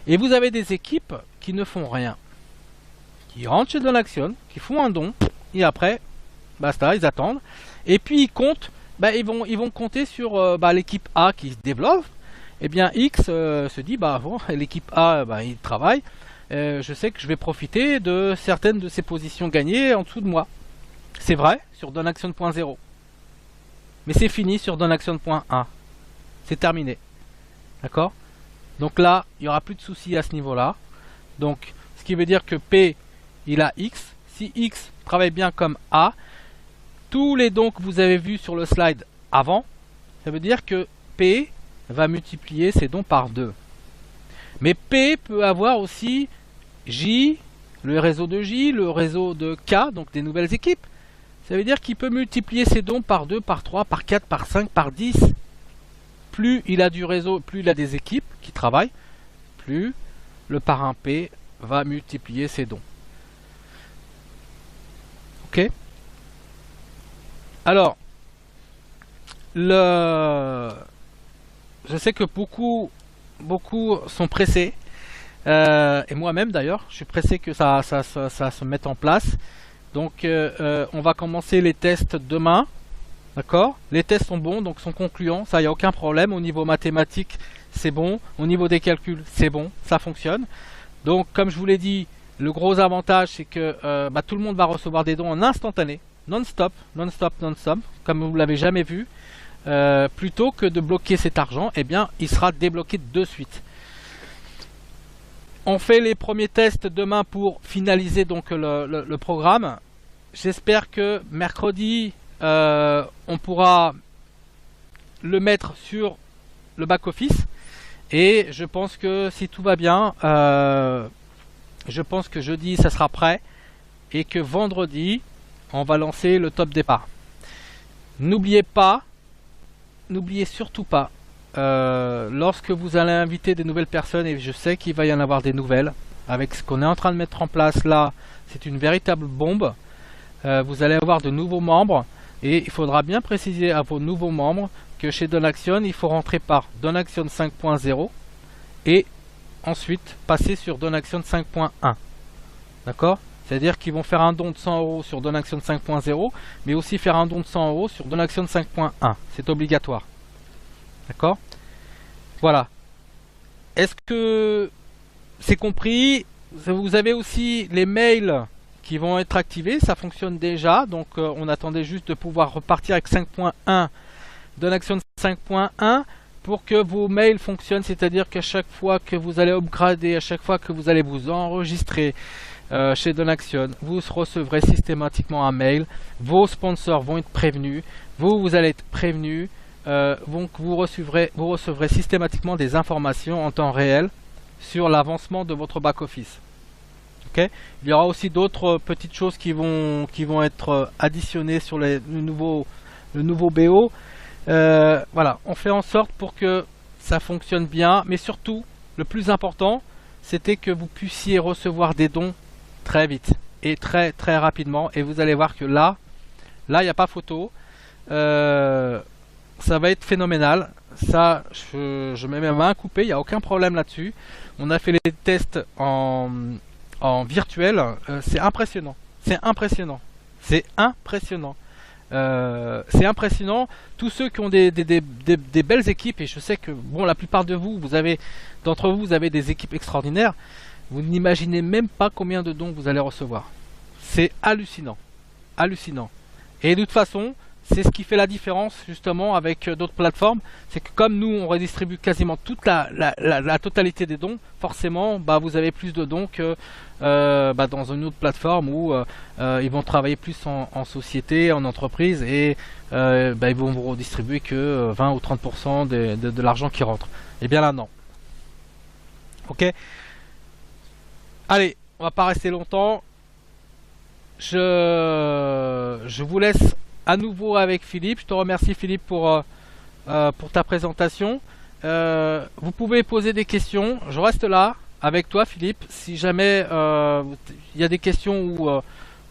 et vous avez des équipes qui ne font rien, qui rentrent chez Donaction, qui font un don, et après, basta, ils attendent, et puis ils comptent, ils vont compter sur l'équipe A qui se développe. Et bien X se dit, bon, l'équipe A, il travaille, je sais que je vais profiter de certaines de ces positions gagnées en dessous de moi. C'est vrai sur Donaction.0, mais c'est fini sur Donaction.1. C'est terminé. D'accord? Donc là, il n'y aura plus de soucis à ce niveau-là. Donc, ce qui veut dire que P, il a X. Si X travaille bien comme A, tous les dons que vous avez vus sur le slide avant, ça veut dire que P va multiplier ses dons par 2. Mais P peut avoir aussi J, le réseau de J, le réseau de K, donc des nouvelles équipes. Ça veut dire qu'il peut multiplier ses dons par 2, par 3, par 4, par 5, par 10. Plus il a du réseau, plus il a des équipes qui travaillent, plus le parrain P va multiplier ses dons. Ok? Alors, je sais que beaucoup sont pressés, et moi-même d'ailleurs, je suis pressé que ça se mette en place. Donc, on va commencer les tests demain. D'accord? Les tests sont bons, donc sont concluants, ça, il n'y a aucun problème. Au niveau mathématique, c'est bon. Au niveau des calculs, c'est bon, ça fonctionne. Donc comme je vous l'ai dit, le gros avantage c'est que tout le monde va recevoir des dons en instantané, non-stop, comme vous ne l'avez jamais vu. Plutôt que de bloquer cet argent, eh bien il sera débloqué de suite. On fait les premiers tests demain pour finaliser donc le programme. J'espère que mercredi on pourra le mettre sur le back-office. Et je pense que si tout va bien, je pense que jeudi ça sera prêt. Et que vendredi, on va lancer le top départ. N'oubliez surtout pas, lorsque vous allez inviter des nouvelles personnes, et je sais qu'il va y en avoir des nouvelles, avec ce qu'on est en train de mettre en place là, c'est une véritable bombe. Vous allez avoir de nouveaux membres, et il faudra bien préciser à vos nouveaux membres que chez Donaction, il faut rentrer par Donaction 5.0 et ensuite passer sur Donaction 5.1. D'accord ? C'est-à-dire qu'ils vont faire un don de 100 € sur Donaction 5.0, mais aussi faire un don de 100 € sur Donaction 5.1. C'est obligatoire. D'accord ? Voilà. Est-ce que c'est compris? Vous avez aussi les mails qui vont être activés. Ça fonctionne déjà. Donc on attendait juste de pouvoir repartir avec 5.1, Donaction 5.1, pour que vos mails fonctionnent. C'est-à-dire qu'à chaque fois que vous allez upgrader, à chaque fois que vous allez vous enregistrer chez Donaction, vous recevrez systématiquement un mail. Vos sponsors vont être prévenus. Vous allez être prévenus. Vous recevrez systématiquement des informations en temps réel sur l'avancement de votre back-office. Okay. Il y aura aussi d'autres petites choses qui vont être additionnées sur le nouveau BO. Voilà, on fait en sorte pour que ça fonctionne bien. Mais surtout, le plus important, c'était que vous puissiez recevoir des dons très vite et très rapidement, et vous allez voir que là il n'y a pas photo. Ça va être phénoménal. Ça, je mets ma main coupée, il n'y a aucun problème là-dessus. On a fait les tests en virtuel. C'est impressionnant, c'est impressionnant. C'est impressionnant. Tous ceux qui ont des belles équipes, et je sais que bon, la plupart d'entre vous, vous avez des équipes extraordinaires. Vous n'imaginez même pas combien de dons vous allez recevoir. C'est hallucinant. Et de toute façon, c'est ce qui fait la différence justement avec d'autres plateformes. C'est que comme nous, on redistribue quasiment toute la totalité des dons, forcément, vous avez plus de dons que dans une autre plateforme où ils vont travailler plus en société, en entreprise, et ils vont vous redistribuer que 20 ou 30% de l'argent qui rentre. Et bien là, non. Ok. Allez, on va pas rester longtemps. Je vous laisse à nouveau avec Philippe. Je te remercie Philippe pour ta présentation. Vous pouvez poser des questions. Je reste là avec toi Philippe. Si jamais il y a des questions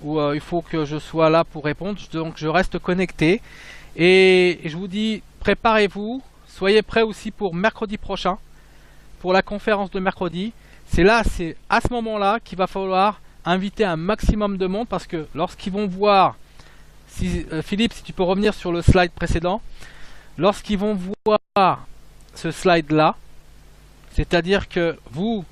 où il faut que je sois là pour répondre, donc je reste connecté. Et je vous dis, préparez-vous. Soyez prêts aussi pour mercredi prochain, pour la conférence de mercredi. C'est à ce moment-là qu'il va falloir inviter un maximum de monde, parce que lorsqu'ils vont voir, Philippe, si tu peux revenir sur le slide précédent, lorsqu'ils vont voir ce slide-là, c'est-à-dire que vous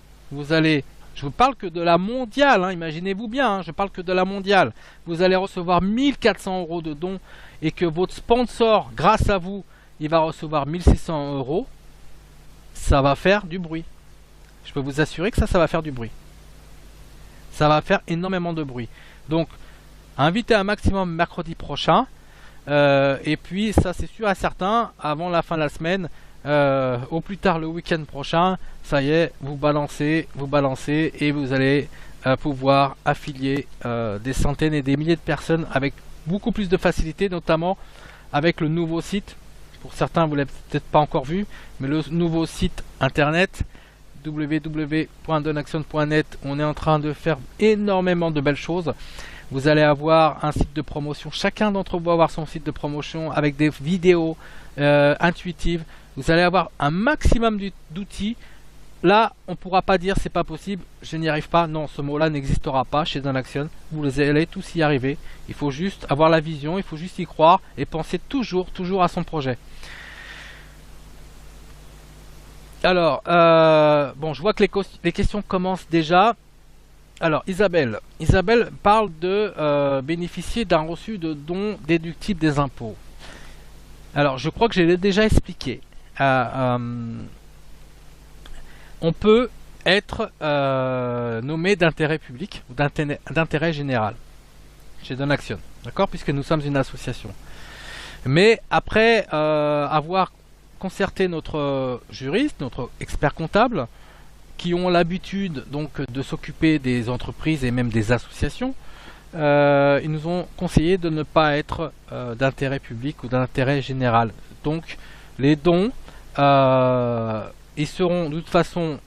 allez, je vous parle que de la mondiale, imaginez-vous bien, je parle que de la mondiale, vous allez recevoir 1400 € de dons, et que votre sponsor, grâce à vous, il va recevoir 1600 €, ça va faire du bruit. Je peux vous assurer que ça va faire du bruit. Ça va faire énormément de bruit. Donc, invitez un maximum mercredi prochain. Et puis, ça c'est sûr et certain, avant la fin de la semaine, au plus tard le week-end prochain, ça y est, vous balancez et vous allez pouvoir affilier des centaines et des milliers de personnes avec beaucoup plus de facilité, notamment avec le nouveau site. Pour certains, vous ne l'avez peut-être pas encore vu, mais le nouveau site internet www.donaction.net, on est en train de faire énormément de belles choses. Vous allez avoir un site de promotion, chacun d'entre vous va avoir son site de promotion avec des vidéos intuitives. Vous allez avoir un maximum d'outils. Là, on ne pourra pas dire c'est pas possible, je n'y arrive pas. Non, ce mot-là n'existera pas chez Donaction. Vous allez tous y arriver. Il faut juste avoir la vision, il faut juste y croire et penser toujours à son projet. Alors, bon, je vois que les questions commencent déjà. Alors, Isabelle parle de bénéficier d'un reçu de dons déductibles des impôts. Alors, je crois que je l'ai déjà expliqué. On peut être nommé d'intérêt public ou d'intérêt général chez Donaction, d'accord, puisque nous sommes une association. Mais après avoir concerté notre juriste, notre expert comptable, qui ont l'habitude donc de s'occuper des entreprises et même des associations, ils nous ont conseillé de ne pas être d'intérêt public ou d'intérêt général. Donc les dons, ils seront de toute façon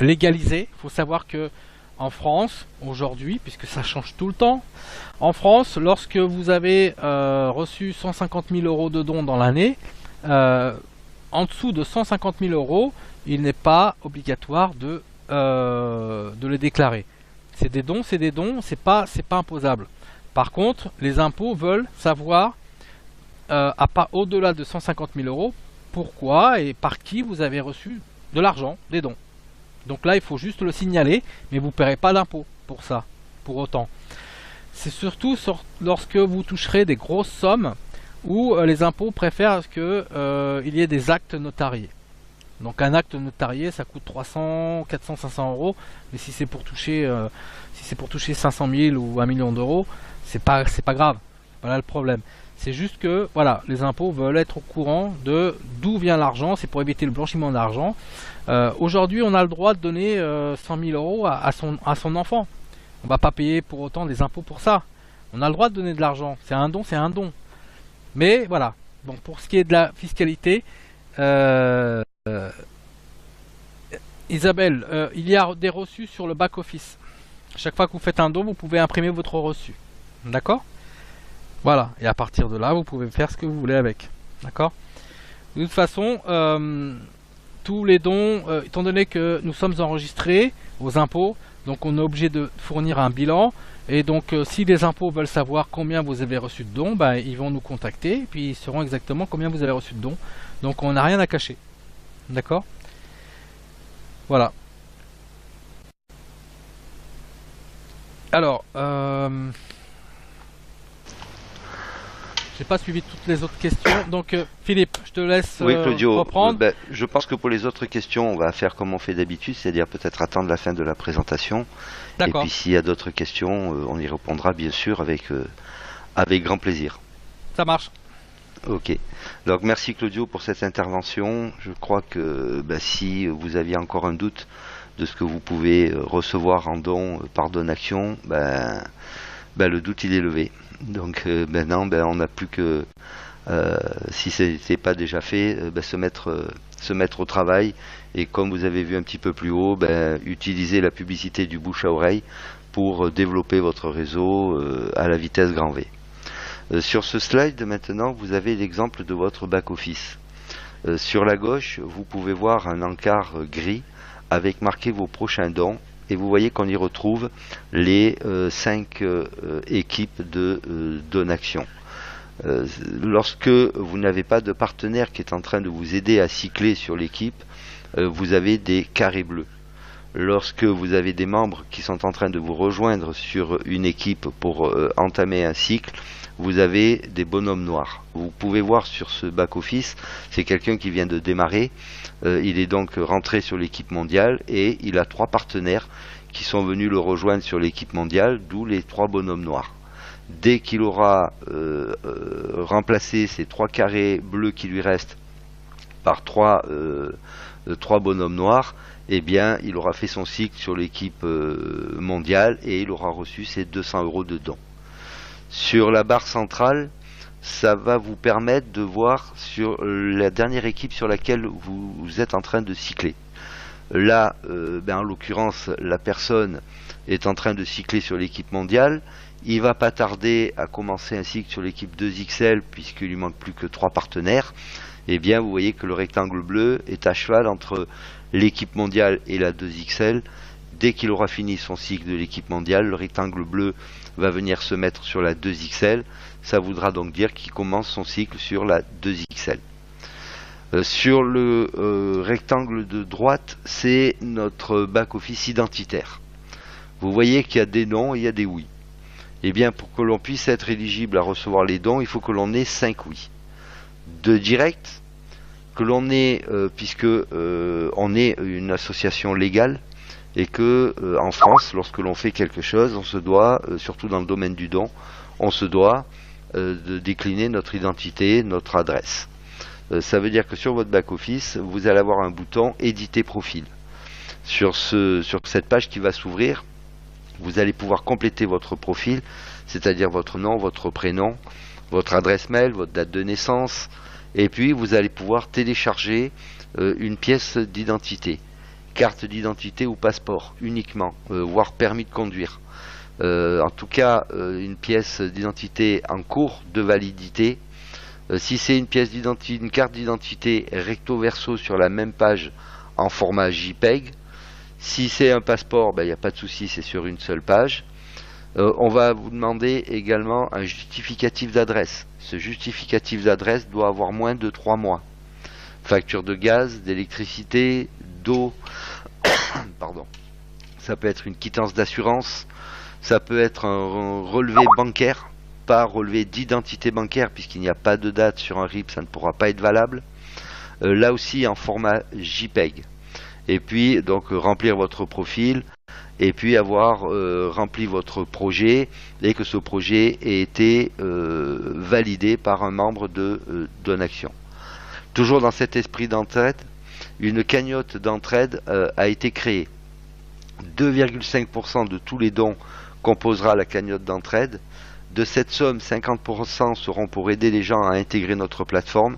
légalisés. Il faut savoir que en France, aujourd'hui, puisque ça change tout le temps, en France, lorsque vous avez reçu 150 000 euros de dons dans l'année, en dessous de 150 000 euros, il n'est pas obligatoire de les déclarer. C'est des dons, c'est pas imposable. Par contre, les impôts veulent savoir, au-delà de 150 000 euros, pourquoi et par qui vous avez reçu de l'argent, des dons. Donc là, il faut juste le signaler, mais vous ne paierez pas d'impôt pour ça, pour autant. C'est surtout lorsque vous toucherez des grosses sommes où les impôts préfèrent qu'il y ait des actes notariés. Donc un acte notarié, ça coûte 300, 400, 500 euros, mais si c'est pour toucher 500 000 ou 1 million d'euros, c'est pas grave. Voilà le problème. C'est juste que voilà, les impôts veulent être au courant de d'où vient l'argent. C'est pour éviter le blanchiment d'argent. Aujourd'hui, on a le droit de donner 100 000 euros à son enfant. On ne va pas payer pour autant des impôts pour ça. On a le droit de donner de l'argent. C'est un don, c'est un don. Mais voilà. Bon, pour ce qui est de la fiscalité, Isabelle, il y a des reçus sur le back-office. Chaque fois que vous faites un don, vous pouvez imprimer votre reçu. D'accord ? Voilà. Et à partir de là, vous pouvez faire ce que vous voulez avec. D'accord ? De toute façon, tous les dons, étant donné que nous sommes enregistrés aux impôts, donc on est obligé de fournir un bilan. Et donc si les impôts veulent savoir combien vous avez reçu de dons, ben, ils vont nous contacter et puis ils sauront exactement combien vous avez reçu de dons. Donc on n'a rien à cacher. D'accord ? Voilà. Alors, j'ai pas suivi toutes les autres questions. Donc Philippe, je te laisse Oui, Claudio, reprendre. je pense que pour les autres questions, on va faire comme on fait d'habitude, c'est-à-dire peut-être attendre la fin de la présentation. Et D'accord. puis s'il y a d'autres questions, on y répondra bien sûr avec grand plaisir. Ça marche. Ok. Donc merci Claudio pour cette intervention. Je crois que si vous aviez encore un doute de ce que vous pouvez recevoir en don par Donaction, le doute il est levé. Donc maintenant, on n'a plus que, si ce n'est pas déjà fait, se mettre au travail. Et comme vous avez vu un petit peu plus haut, utiliser la publicité du bouche à oreille pour développer votre réseau à la vitesse grand V. Sur ce slide maintenant, vous avez l'exemple de votre back-office. Sur la gauche, vous pouvez voir un encart gris avec marqué vos prochains dons. Et vous voyez qu'on y retrouve les 5 équipes de Donaction. Lorsque vous n'avez pas de partenaire qui est en train de vous aider à cycler sur l'équipe, vous avez des carrés bleus. Lorsque vous avez des membres qui sont en train de vous rejoindre sur une équipe pour entamer un cycle, vous avez des bonhommes noirs. Vous pouvez voir sur ce back-office, c'est quelqu'un qui vient de démarrer. Il est donc rentré sur l'équipe mondiale et il a 3 partenaires qui sont venus le rejoindre sur l'équipe mondiale, d'où les 3 bonhommes noirs. Dès qu'il aura remplacé ces 3 carrés bleus qui lui restent par 3 bonhommes noirs, eh bien, il aura fait son cycle sur l'équipe mondiale et il aura reçu ses 200 euros de dons. Sur la barre centrale, ça va vous permettre de voir sur la dernière équipe sur laquelle vous êtes en train de cycler. Là, en l'occurrence, la personne est en train de cycler sur l'équipe mondiale. Il va pas tarder à commencer un cycle sur l'équipe 2XL puisqu'il lui manque plus que 3 partenaires. Eh bien, vous voyez que le rectangle bleu est à cheval entre l'équipe mondiale et la 2XL. Dès qu'il aura fini son cycle de l'équipe mondiale, le rectangle bleu va venir se mettre sur la 2XL. Ça voudra donc dire qu'il commence son cycle sur la 2XL. Sur le rectangle de droite, c'est notre back-office identitaire. Vous voyez qu'il y a des non et il y a des oui. Eh bien, pour que l'on puisse être éligible à recevoir les dons, il faut que l'on ait 5 oui. De direct, que l'on ait, puisque on est une association légale, et que en France, lorsque l'on fait quelque chose, on se doit, surtout dans le domaine du don, on se doit de décliner notre identité, notre adresse. Ça veut dire que sur votre back-office, vous allez avoir un bouton éditer profil. Sur cette page qui va s'ouvrir, vous allez pouvoir compléter votre profil, c'est-à-dire votre nom, votre prénom, votre adresse mail, votre date de naissance, et puis vous allez pouvoir télécharger une pièce d'identité, carte d'identité ou passeport uniquement, voire permis de conduire. En tout cas, une pièce d'identité en cours de validité. Si c'est une carte d'identité recto verso sur la même page en format JPEG, si c'est un passeport, il n'y a pas de souci, c'est sur une seule page. On va vous demander également un justificatif d'adresse. Ce justificatif d'adresse doit avoir moins de 3 mois. Facture de gaz, d'électricité, d'eau, pardon. Ça peut être une quittance d'assurance, ça peut être un relevé bancaire, pas relevé d'identité bancaire, puisqu'il n'y a pas de date sur un RIB, ça ne pourra pas être valable. Là aussi en format JPEG. Et puis donc remplir votre profil, et puis avoir rempli votre projet, et que ce projet ait été validé par un membre de Donaction. Toujours dans cet esprit d'entraide, une cagnotte d'entraide a été créée. 2,5% de tous les dons composera la cagnotte d'entraide. De cette somme, 50% seront pour aider les gens à intégrer notre plateforme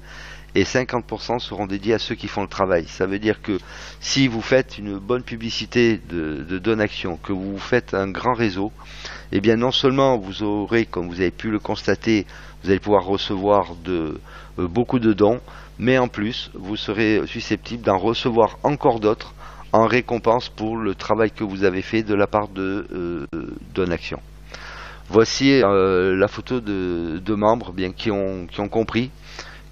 et 50% seront dédiés à ceux qui font le travail. Ça veut dire que si vous faites une bonne publicité de Donaction, que vous faites un grand réseau, eh bien non seulement vous aurez, comme vous avez pu le constater, vous allez pouvoir recevoir beaucoup de dons, mais en plus vous serez susceptible d'en recevoir encore d'autres en récompense pour le travail que vous avez fait de la part de Donaction. Voici la photo de membres qui ont compris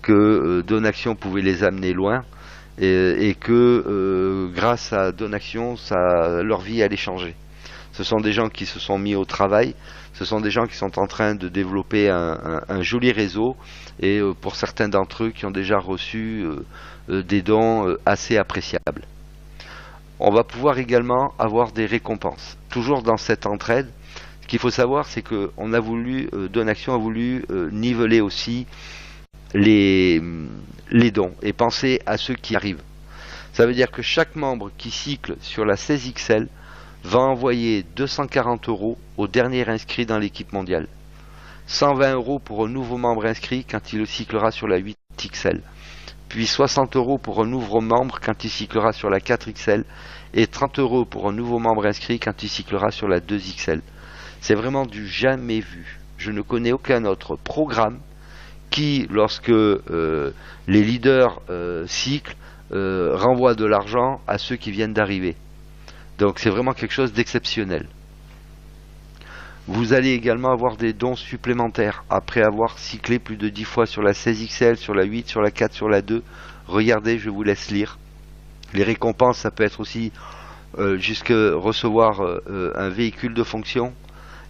que Donaction pouvait les amener loin et que grâce à Donaction, leur vie allait changer. Ce sont des gens qui se sont mis au travail, ce sont des gens qui sont en train de développer un joli réseau et pour certains d'entre eux qui ont déjà reçu des dons assez appréciables. On va pouvoir également avoir des récompenses. Toujours dans cette entraide, ce qu'il faut savoir, c'est que Donaction a voulu niveler aussi les dons et penser à ceux qui arrivent. Ça veut dire que chaque membre qui cycle sur la 16XL va envoyer 240 € au dernier inscrit dans l'équipe mondiale. 120 € pour un nouveau membre inscrit quand il cyclera sur la 8XL. Puis 60 € pour un nouveau membre quand il cyclera sur la 4XL. Et 30 € pour un nouveau membre inscrit quand il cyclera sur la 2XL. C'est vraiment du jamais vu. Je ne connais aucun autre programme qui, lorsque les leaders cyclent, renvoie de l'argent à ceux qui viennent d'arriver. Donc c'est vraiment quelque chose d'exceptionnel. Vous allez également avoir des dons supplémentaires après avoir cyclé plus de 10 fois sur la 16XL, sur la 8, sur la 4, sur la 2. Regardez, je vous laisse lire. Les récompenses, ça peut être aussi jusque recevoir un véhicule de fonction,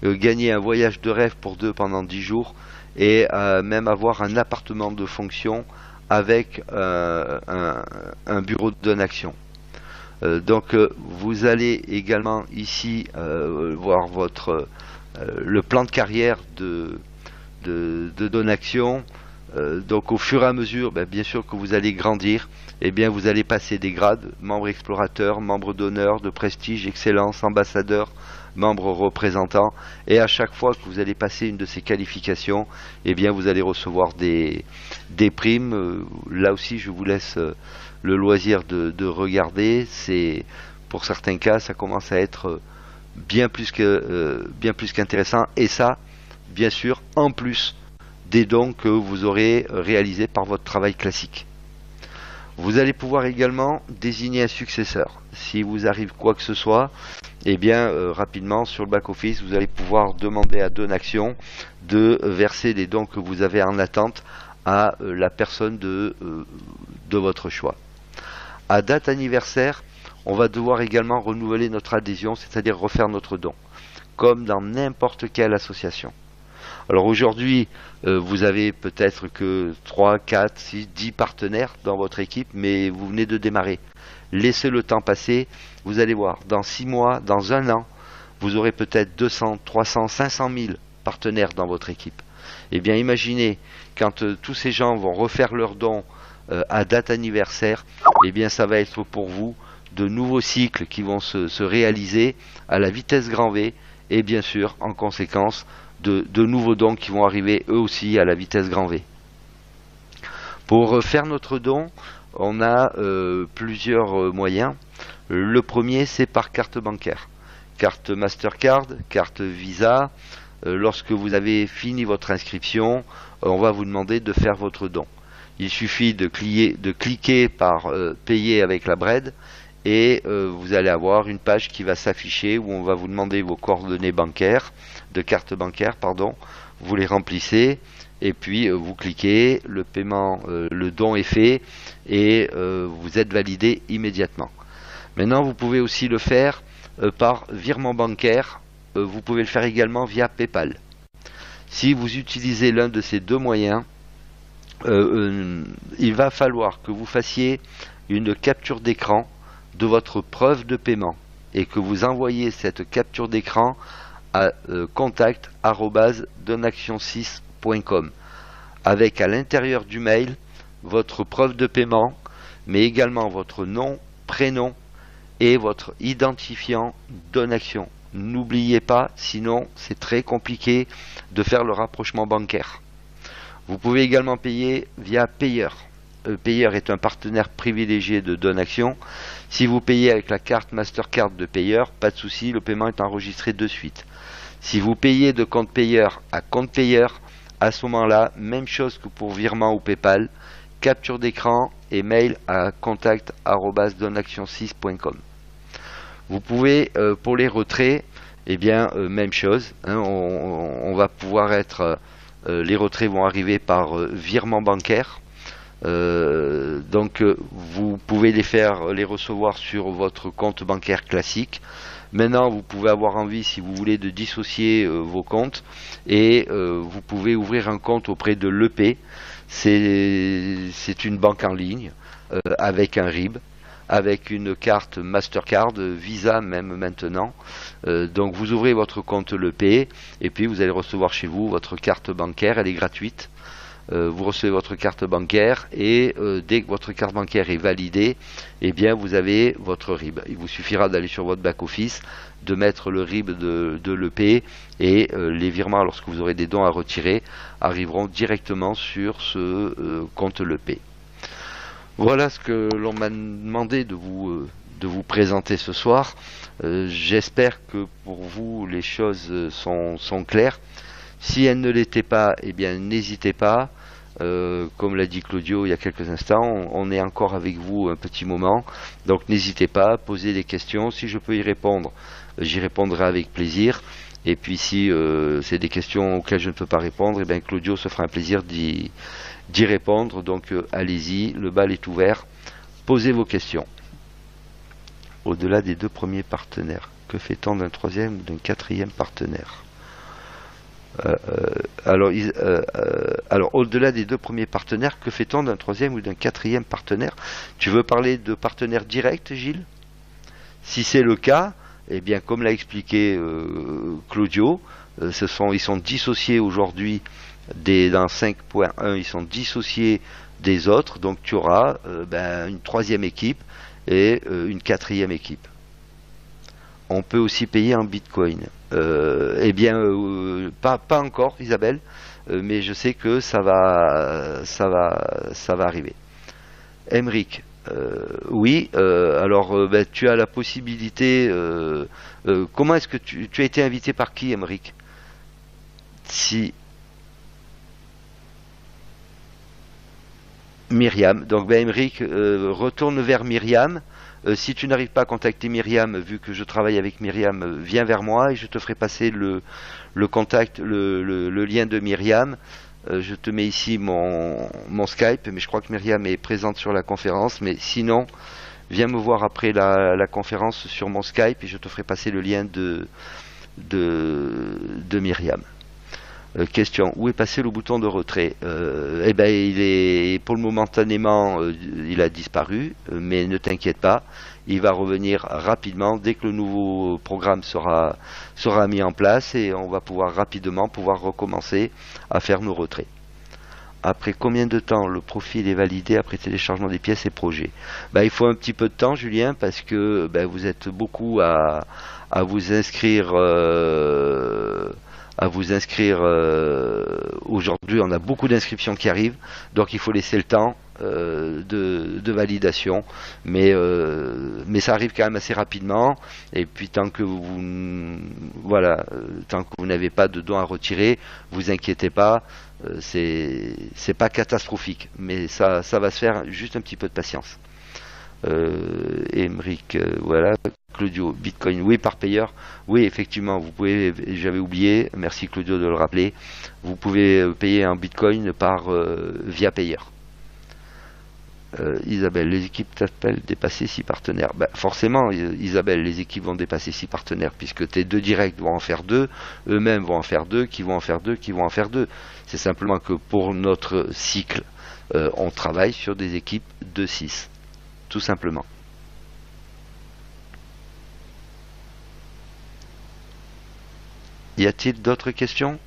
gagner un voyage de rêve pour 2 pendant 10 jours et même avoir un appartement de fonction avec un bureau de Donaction. Donc vous allez également ici voir le plan de carrière de Donaction. Donc au fur et à mesure, bien sûr que vous allez grandir, eh bien vous allez passer des grades, membre explorateur, membre d'honneur, de prestige, excellence, ambassadeur, membre représentant, et à chaque fois que vous allez passer une de ces qualifications, eh bien vous allez recevoir des primes. Là aussi je vous laisse le loisir de regarder. C'est pour certains cas ça commence à être bien plus qu'intéressant, et ça bien sûr en plus des dons que vous aurez réalisés par votre travail classique. Vous allez pouvoir également désigner un successeur. Si vous arrive quoi que ce soit, eh bien rapidement sur le back-office, vous allez pouvoir demander à Donaction de verser les dons que vous avez en attente à la personne de de votre choix. À date anniversaire, on va devoir également renouveler notre adhésion, c'est-à-dire refaire notre don, comme dans n'importe quelle association. Alors aujourd'hui, vous avez peut-être que 3, 4, 6, 10 partenaires dans votre équipe, mais vous venez de démarrer. Laissez le temps passer, vous allez voir, dans 6 mois, dans 1 an, vous aurez peut-être 200, 300, 500 000 partenaires dans votre équipe. Eh bien imaginez, quand tous ces gens vont refaire leurs dons à date anniversaire, eh bien ça va être pour vous de nouveaux cycles qui vont se réaliser à la vitesse grand V, et bien sûr, en conséquence, de nouveaux dons qui vont arriver eux aussi à la vitesse grand V. Pour faire notre don, on a plusieurs moyens. Le premier, c'est par carte bancaire. Carte Mastercard, carte Visa. Lorsque vous avez fini votre inscription, on va vous demander de faire votre don. Il suffit de cliquer par payer avec la BRED et vous allez avoir une page qui va s'afficher où on va vous demander vos coordonnées bancaires, de carte bancaire, pardon. Vous les remplissez et puis vous cliquez, le paiement, le don est fait et vous êtes validé immédiatement. Maintenant, vous pouvez aussi le faire par virement bancaire. Vous pouvez le faire également via PayPal. Si vous utilisez l'un de ces deux moyens, il va falloir que vous fassiez une capture d'écran de votre preuve de paiement et que vous envoyez cette capture d'écran à contact@donaction6.com avec à l'intérieur du mail votre preuve de paiement, mais également votre nom, prénom et votre identifiant Donaction. N'oubliez pas, sinon c'est très compliqué de faire le rapprochement bancaire. Vous pouvez également payer via Payer. Payer est un partenaire privilégié de Donaction. Si vous payez avec la carte Mastercard de Payer, pas de souci, le paiement est enregistré de suite. Si vous payez de compte Payer à compte Payer, à ce moment-là, même chose que pour virement ou PayPal, capture d'écran et mail à contact@donaction6.com. Vous pouvez, pour les retraits, eh bien, même chose, hein, on va pouvoir être, les retraits vont arriver par virement bancaire. Donc vous pouvez les recevoir sur votre compte bancaire classique. Maintenant vous pouvez avoir envie, si vous voulez, de dissocier vos comptes et vous pouvez ouvrir un compte auprès de l'EP. C'est une banque en ligne avec un RIB, avec une carte Mastercard, Visa même maintenant. Donc vous ouvrez votre compte l'EP et puis vous allez recevoir chez vous votre carte bancaire, elle est gratuite. Vous recevez votre carte bancaire et dès que votre carte bancaire est validée, eh bien vous avez votre RIB. Il vous suffira d'aller sur votre back-office, de mettre le RIB de l'EP et les virements, lorsque vous aurez des dons à retirer, arriveront directement sur ce compte l'EP. Voilà ce que l'on m'a demandé de vous présenter ce soir. J'espère que pour vous les choses sont claires. Si elles ne l'étaient pas, eh bien n'hésitez pas. Comme l'a dit Claudio il y a quelques instants, on est encore avec vous un petit moment. Donc n'hésitez pas, posez des questions. Si je peux y répondre, j'y répondrai avec plaisir. Et puis si c'est des questions auxquelles je ne peux pas répondre, eh bien Claudio se fera un plaisir d'y répondre. Donc allez-y, le bal est ouvert. Posez vos questions. Au-delà des deux premiers partenaires, que fait-on d'un troisième ou d'un quatrième partenaire ? Alors, au-delà des deux premiers partenaires, que fait-on d'un troisième ou d'un quatrième partenaire? Tu veux parler de partenaires directs, Gilles? Si c'est le cas, eh bien, comme l'a expliqué Claudio, ils sont dissociés aujourd'hui dans 5.1, ils sont dissociés des autres, donc tu auras une troisième équipe et une quatrième équipe. On peut aussi payer en Bitcoin. Eh bien, pas encore, Isabelle, mais je sais que ça va arriver. Emric, oui. Alors, tu as la possibilité. Comment est-ce que tu as été invité par qui, Emric? Si Myriam. Donc, Emric, retourne vers Myriam. Si tu n'arrives pas à contacter Myriam, vu que je travaille avec Myriam, viens vers moi et je te ferai passer le contact, le lien de Myriam. Je te mets ici mon Skype, mais je crois que Myriam est présente sur la conférence. Mais sinon, viens me voir après la conférence sur mon Skype et je te ferai passer le lien de Myriam. Question, où est passé le bouton de retrait? Eh ben, il est pour le momentanément, il a disparu, mais ne t'inquiète pas, il va revenir rapidement dès que le nouveau programme sera mis en place et on va pouvoir rapidement recommencer à faire nos retraits. Après combien de temps le profil est validé après téléchargement des pièces et projets? Ben, il faut un petit peu de temps, Julien, parce que ben, vous êtes beaucoup à vous inscrire. Aujourd'hui, on a beaucoup d'inscriptions qui arrivent, donc il faut laisser le temps de validation, mais ça arrive quand même assez rapidement. Et puis tant que tant que vous n'avez pas de dons à retirer, vous inquiétez pas, c'est pas catastrophique, mais ça va se faire, juste un petit peu de patience. Emeric, voilà. Claudio, Bitcoin, oui, par payeur. Oui, effectivement, vous pouvez, j'avais oublié, merci Claudio de le rappeler, vous pouvez payer en Bitcoin via payeur. Isabelle, les équipes t'appellent dépasser 6 partenaires. Ben, forcément, Isabelle, les équipes vont dépasser 6 partenaires, puisque tes 2 directs vont en faire 2, eux-mêmes vont en faire 2, qui vont en faire 2, qui vont en faire 2. C'est simplement que pour notre cycle, on travaille sur des équipes de 6, tout simplement. Y a-t-il d'autres questions?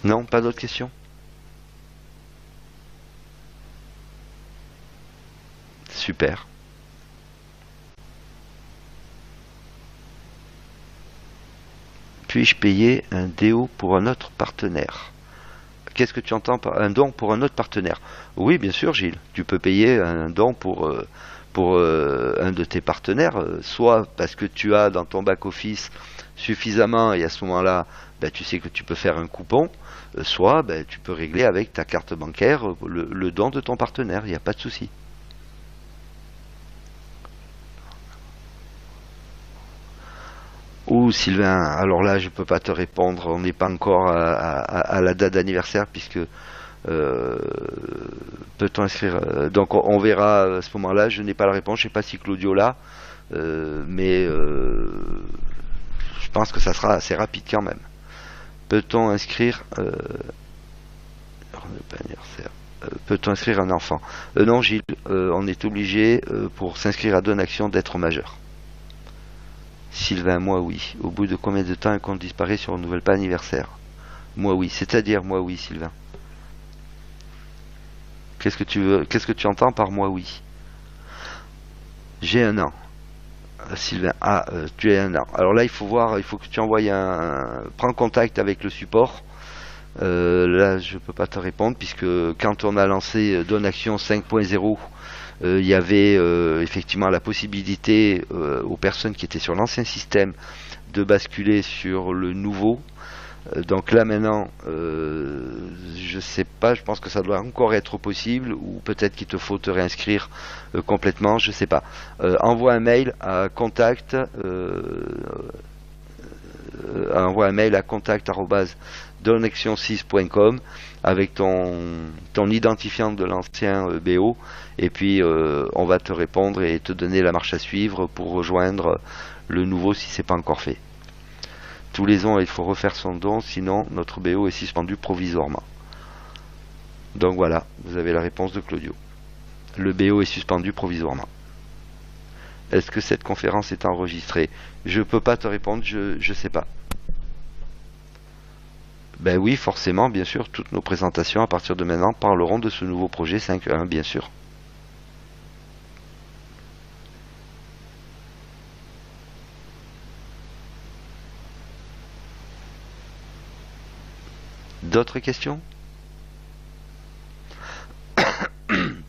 Non, pas d'autres questions? Super. Puis-je payer un DO pour un autre partenaire? Qu'est-ce que tu entends par un don pour un autre partenaire? Oui, bien sûr, Gilles. Tu peux payer un don pour un de tes partenaires, soit parce que tu as dans ton back-office suffisamment et à ce moment-là, ben, tu sais que tu peux faire un coupon, soit ben, tu peux régler avec ta carte bancaire le don de ton partenaire, il n'y a pas de souci. Ou Sylvain, alors là je peux pas te répondre, on n'est pas encore à la date d'anniversaire puisque peut-on inscrire donc on verra à ce moment-là, je n'ai pas la réponse, je sais pas si Claudio l'a, mais je pense que ça sera assez rapide quand même. Peut-on inscrire peut-on inscrire un enfant? Non Gilles, on est obligé pour s'inscrire à Donation d'être majeur. Sylvain, moi oui. Au bout de combien de temps un compte disparaît sur un nouvel pas anniversaire? Moi oui. C'est-à-dire moi oui, Sylvain. Qu'est-ce que tu entends par moi oui? J'ai un an. Sylvain, tu as un an. Alors là, il faut voir, il faut que tu envoies prends contact avec le support. Là, je peux pas te répondre puisque quand on a lancé Donation 5.0, il y avait effectivement la possibilité aux personnes qui étaient sur l'ancien système de basculer sur le nouveau. Donc là maintenant, je sais pas, je pense que ça doit encore être possible ou peut-être qu'il te faut te réinscrire complètement, je sais pas. Envoie un mail à contact donation6.com avec ton identifiant de l'ancien BO et puis on va te répondre et te donner la marche à suivre pour rejoindre le nouveau si c'est pas encore fait. Tous les ans il faut refaire son don, sinon notre BO est suspendu provisoirement. Donc voilà, vous avez la réponse de Claudio. Le BO est suspendu provisoirement. Est-ce que cette conférence est enregistrée? Je peux pas te répondre, je sais pas. Ben oui, forcément, bien sûr, toutes nos présentations à partir de maintenant parleront de ce nouveau projet 5.1, bien sûr. D'autres questions?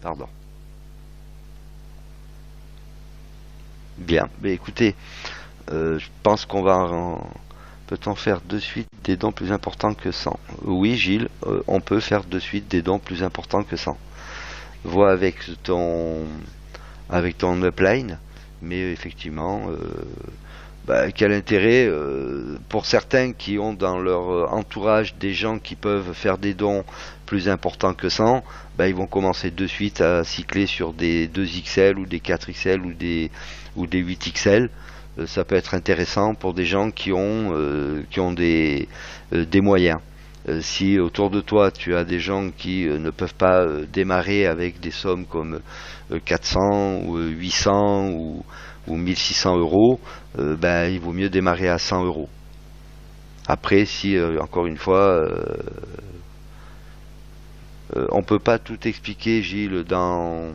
Pardon. Bien, ben écoutez, je pense qu'on va peut-on faire de suite des dons plus importants que 100? Oui, Gilles, on peut faire de suite des dons plus importants que 100. Vois avec avec ton upline, mais effectivement, quel intérêt pour certains qui ont dans leur entourage des gens qui peuvent faire des dons plus importants que 100, ils vont commencer de suite à cycler sur des 2XL ou des 4XL ou des 8XL. Ça peut être intéressant pour des gens qui ont des moyens. Si autour de toi tu as des gens qui ne peuvent pas démarrer avec des sommes comme 400 ou 800 ou 1600 euros, il vaut mieux démarrer à 100 euros. Après, si encore une fois, on peut pas tout expliquer, Gilles, dans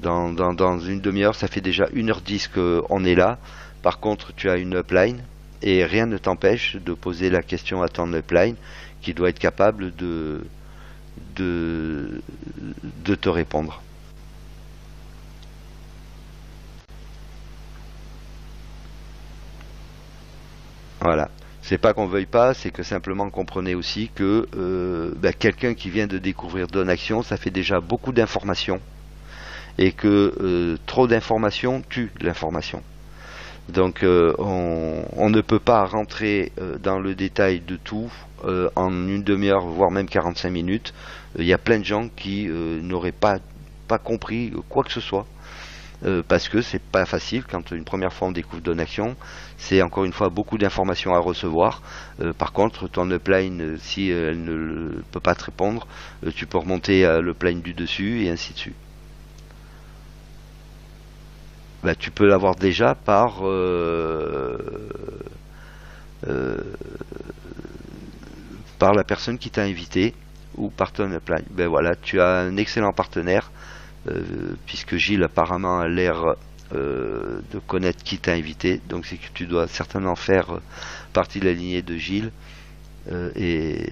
une demi-heure. Ça fait déjà 1h10 qu'on est là. Par contre, tu as une upline et rien ne t'empêche de poser la question à ton upline qui doit être capable de te répondre. Voilà. C'est pas qu'on veuille pas, c'est que simplement comprenez aussi que quelqu'un qui vient de découvrir Donaction, ça fait déjà beaucoup d'informations et que trop d'informations tue l'information. Donc on ne peut pas rentrer dans le détail de tout en une demi-heure, voire même 45 minutes. Il y a plein de gens qui n'auraient pas compris quoi que ce soit. Parce que c'est pas facile quand une première fois on découvre Donaction, c'est encore une fois beaucoup d'informations à recevoir. Par contre, ton upline, si elle ne peut pas te répondre, tu peux remonter à l'upline du dessus et ainsi de suite. Tu peux l'avoir déjà par la personne qui t'a invité ou par ton upline. Voilà, tu as un excellent partenaire. Puisque Gilles apparemment a l'air de connaître qui t'a invité, donc c'est que tu dois certainement faire partie de la lignée de Gilles. Et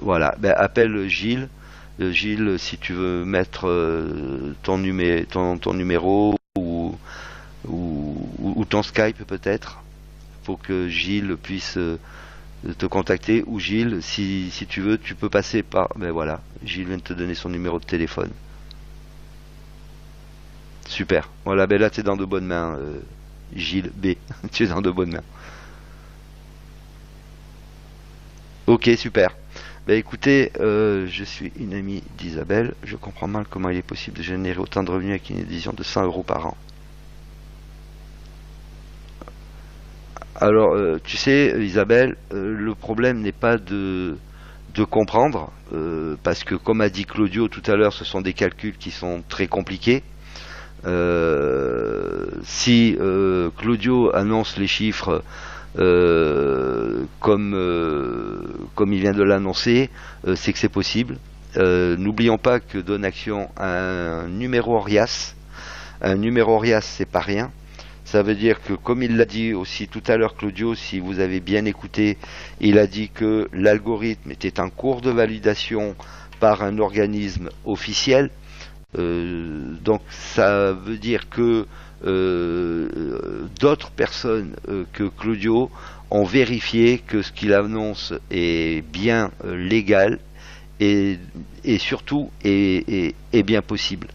voilà, appelle Gilles. Gilles, si tu veux mettre ton numéro ou ton Skype peut-être, pour que Gilles puisse te contacter, ou Gilles, si tu veux, tu peux passer par... voilà, Gilles vient de te donner son numéro de téléphone. Super. Voilà, là tu es dans de bonnes mains, Gilles B. Tu es dans de bonnes mains. Ok, super. Écoutez, je suis une amie d'Isabelle. Je comprends mal comment il est possible de générer autant de revenus avec une édition de 100 euros par an. Alors, tu sais, Isabelle, le problème n'est pas de comprendre, parce que comme a dit Claudio tout à l'heure, ce sont des calculs qui sont très compliqués. Si Claudio annonce les chiffres comme il vient de l'annoncer, c'est que c'est possible. N'oublions pas que Donaction a un numéro Orias. Un numéro Orias, c'est pas rien. Ça veut dire que, comme il l'a dit aussi tout à l'heure, Claudio, si vous avez bien écouté, il a dit que l'algorithme était en cours de validation par un organisme officiel. Donc ça veut dire que d'autres personnes que Claudio ont vérifié que ce qu'il annonce est bien légal et surtout est bien possible.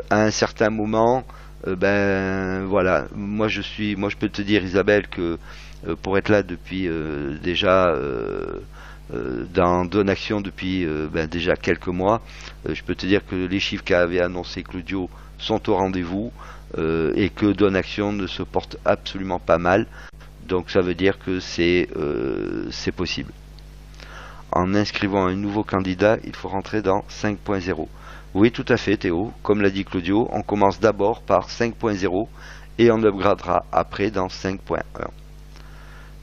À un certain moment, voilà, moi je peux te dire, Isabelle, que pour être là depuis déjà dans Donaction depuis déjà quelques mois, je peux te dire que les chiffres qu'avait annoncé Claudio sont au rendez-vous et que Donaction ne se porte absolument pas mal. Donc ça veut dire que c'est possible. En inscrivant un nouveau candidat, il faut rentrer dans 5.0. Oui, tout à fait, Théo. Comme l'a dit Claudio, on commence d'abord par 5.0 et on upgradera après dans 5.1.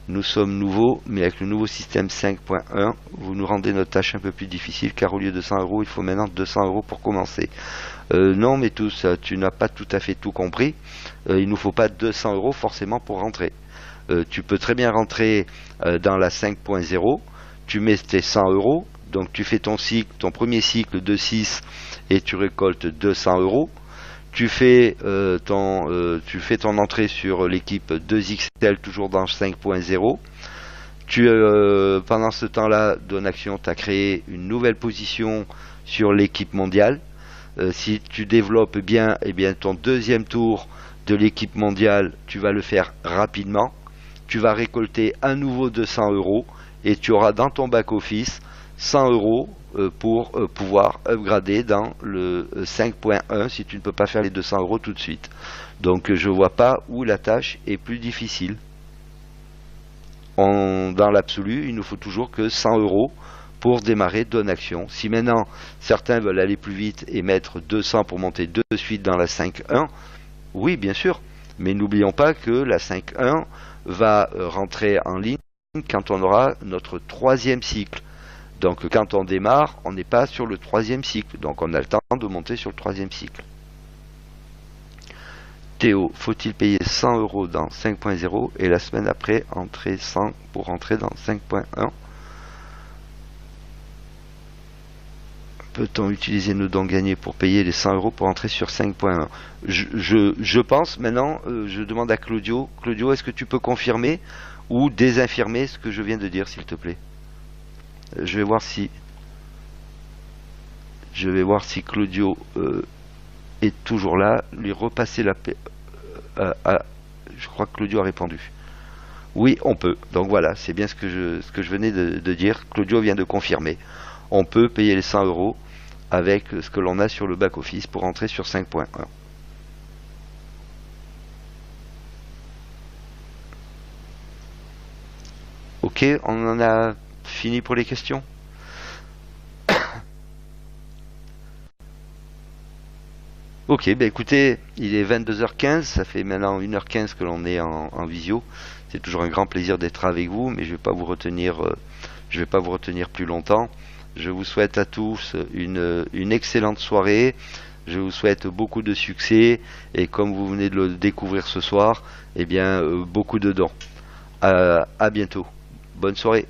Nous sommes nouveaux, mais avec le nouveau système 5.1, vous nous rendez notre tâche un peu plus difficile, car au lieu de 100 euros, il faut maintenant 200 euros pour commencer. Non, mais tout ça, tu n'as pas tout à fait tout compris. Il ne nous faut pas 200 euros forcément pour rentrer. Tu peux très bien rentrer dans la 5.0, tu mets tes 100 euros, donc tu fais ton premier cycle de 6 et tu récoltes 200 euros. Tu fais ton entrée sur l'équipe 2XL, toujours dans 5.0. Pendant ce temps-là, Donaction t'a créé une nouvelle position sur l'équipe mondiale. Si tu développes bien, eh bien ton deuxième tour de l'équipe mondiale, tu vas le faire rapidement. Tu vas récolter à nouveau 200 euros et tu auras dans ton back-office 100 euros pour pouvoir upgrader dans le 5.1 si tu ne peux pas faire les 200 euros tout de suite. Donc je vois pas où la tâche est plus difficile. Dans l'absolu, il nous faut toujours que 100 euros pour démarrer Donaction. Si maintenant certains veulent aller plus vite et mettre 200 pour monter de suite dans la 5.1, oui bien sûr, mais n'oublions pas que la 5.1 va rentrer en ligne quand on aura notre troisième cycle. Donc quand on démarre, on n'est pas sur le troisième cycle, donc on a le temps de monter sur le troisième cycle. Théo, faut-il payer 100 euros dans 5.0 et la semaine après entrer 100 pour rentrer dans 5.1? Peut-on utiliser nos dons gagnés pour payer les 100 euros pour entrer sur 5.1? Je pense, maintenant, je demande à Claudio. Claudio, est-ce que tu peux confirmer ou désinfirmer ce que je viens de dire, s'il te plaît? Je vais voir si Claudio est toujours là. Lui repasser la paix. Je crois que Claudio a répondu. Oui, on peut. Donc voilà, c'est bien ce que je venais de dire. Claudio vient de confirmer. On peut payer les 100 euros avec ce que l'on a sur le back-office pour entrer sur 5.1. Ok, on en a fini pour les questions. Ok, bah écoutez, il est 22h15, ça fait maintenant 1h15 que l'on est en visio. C'est toujours un grand plaisir d'être avec vous, mais je vais pas vous retenir plus longtemps. Je vous souhaite à tous une excellente soirée. Je vous souhaite beaucoup de succès et comme vous venez de le découvrir ce soir, eh bien beaucoup de dons. À bientôt. Bonne soirée.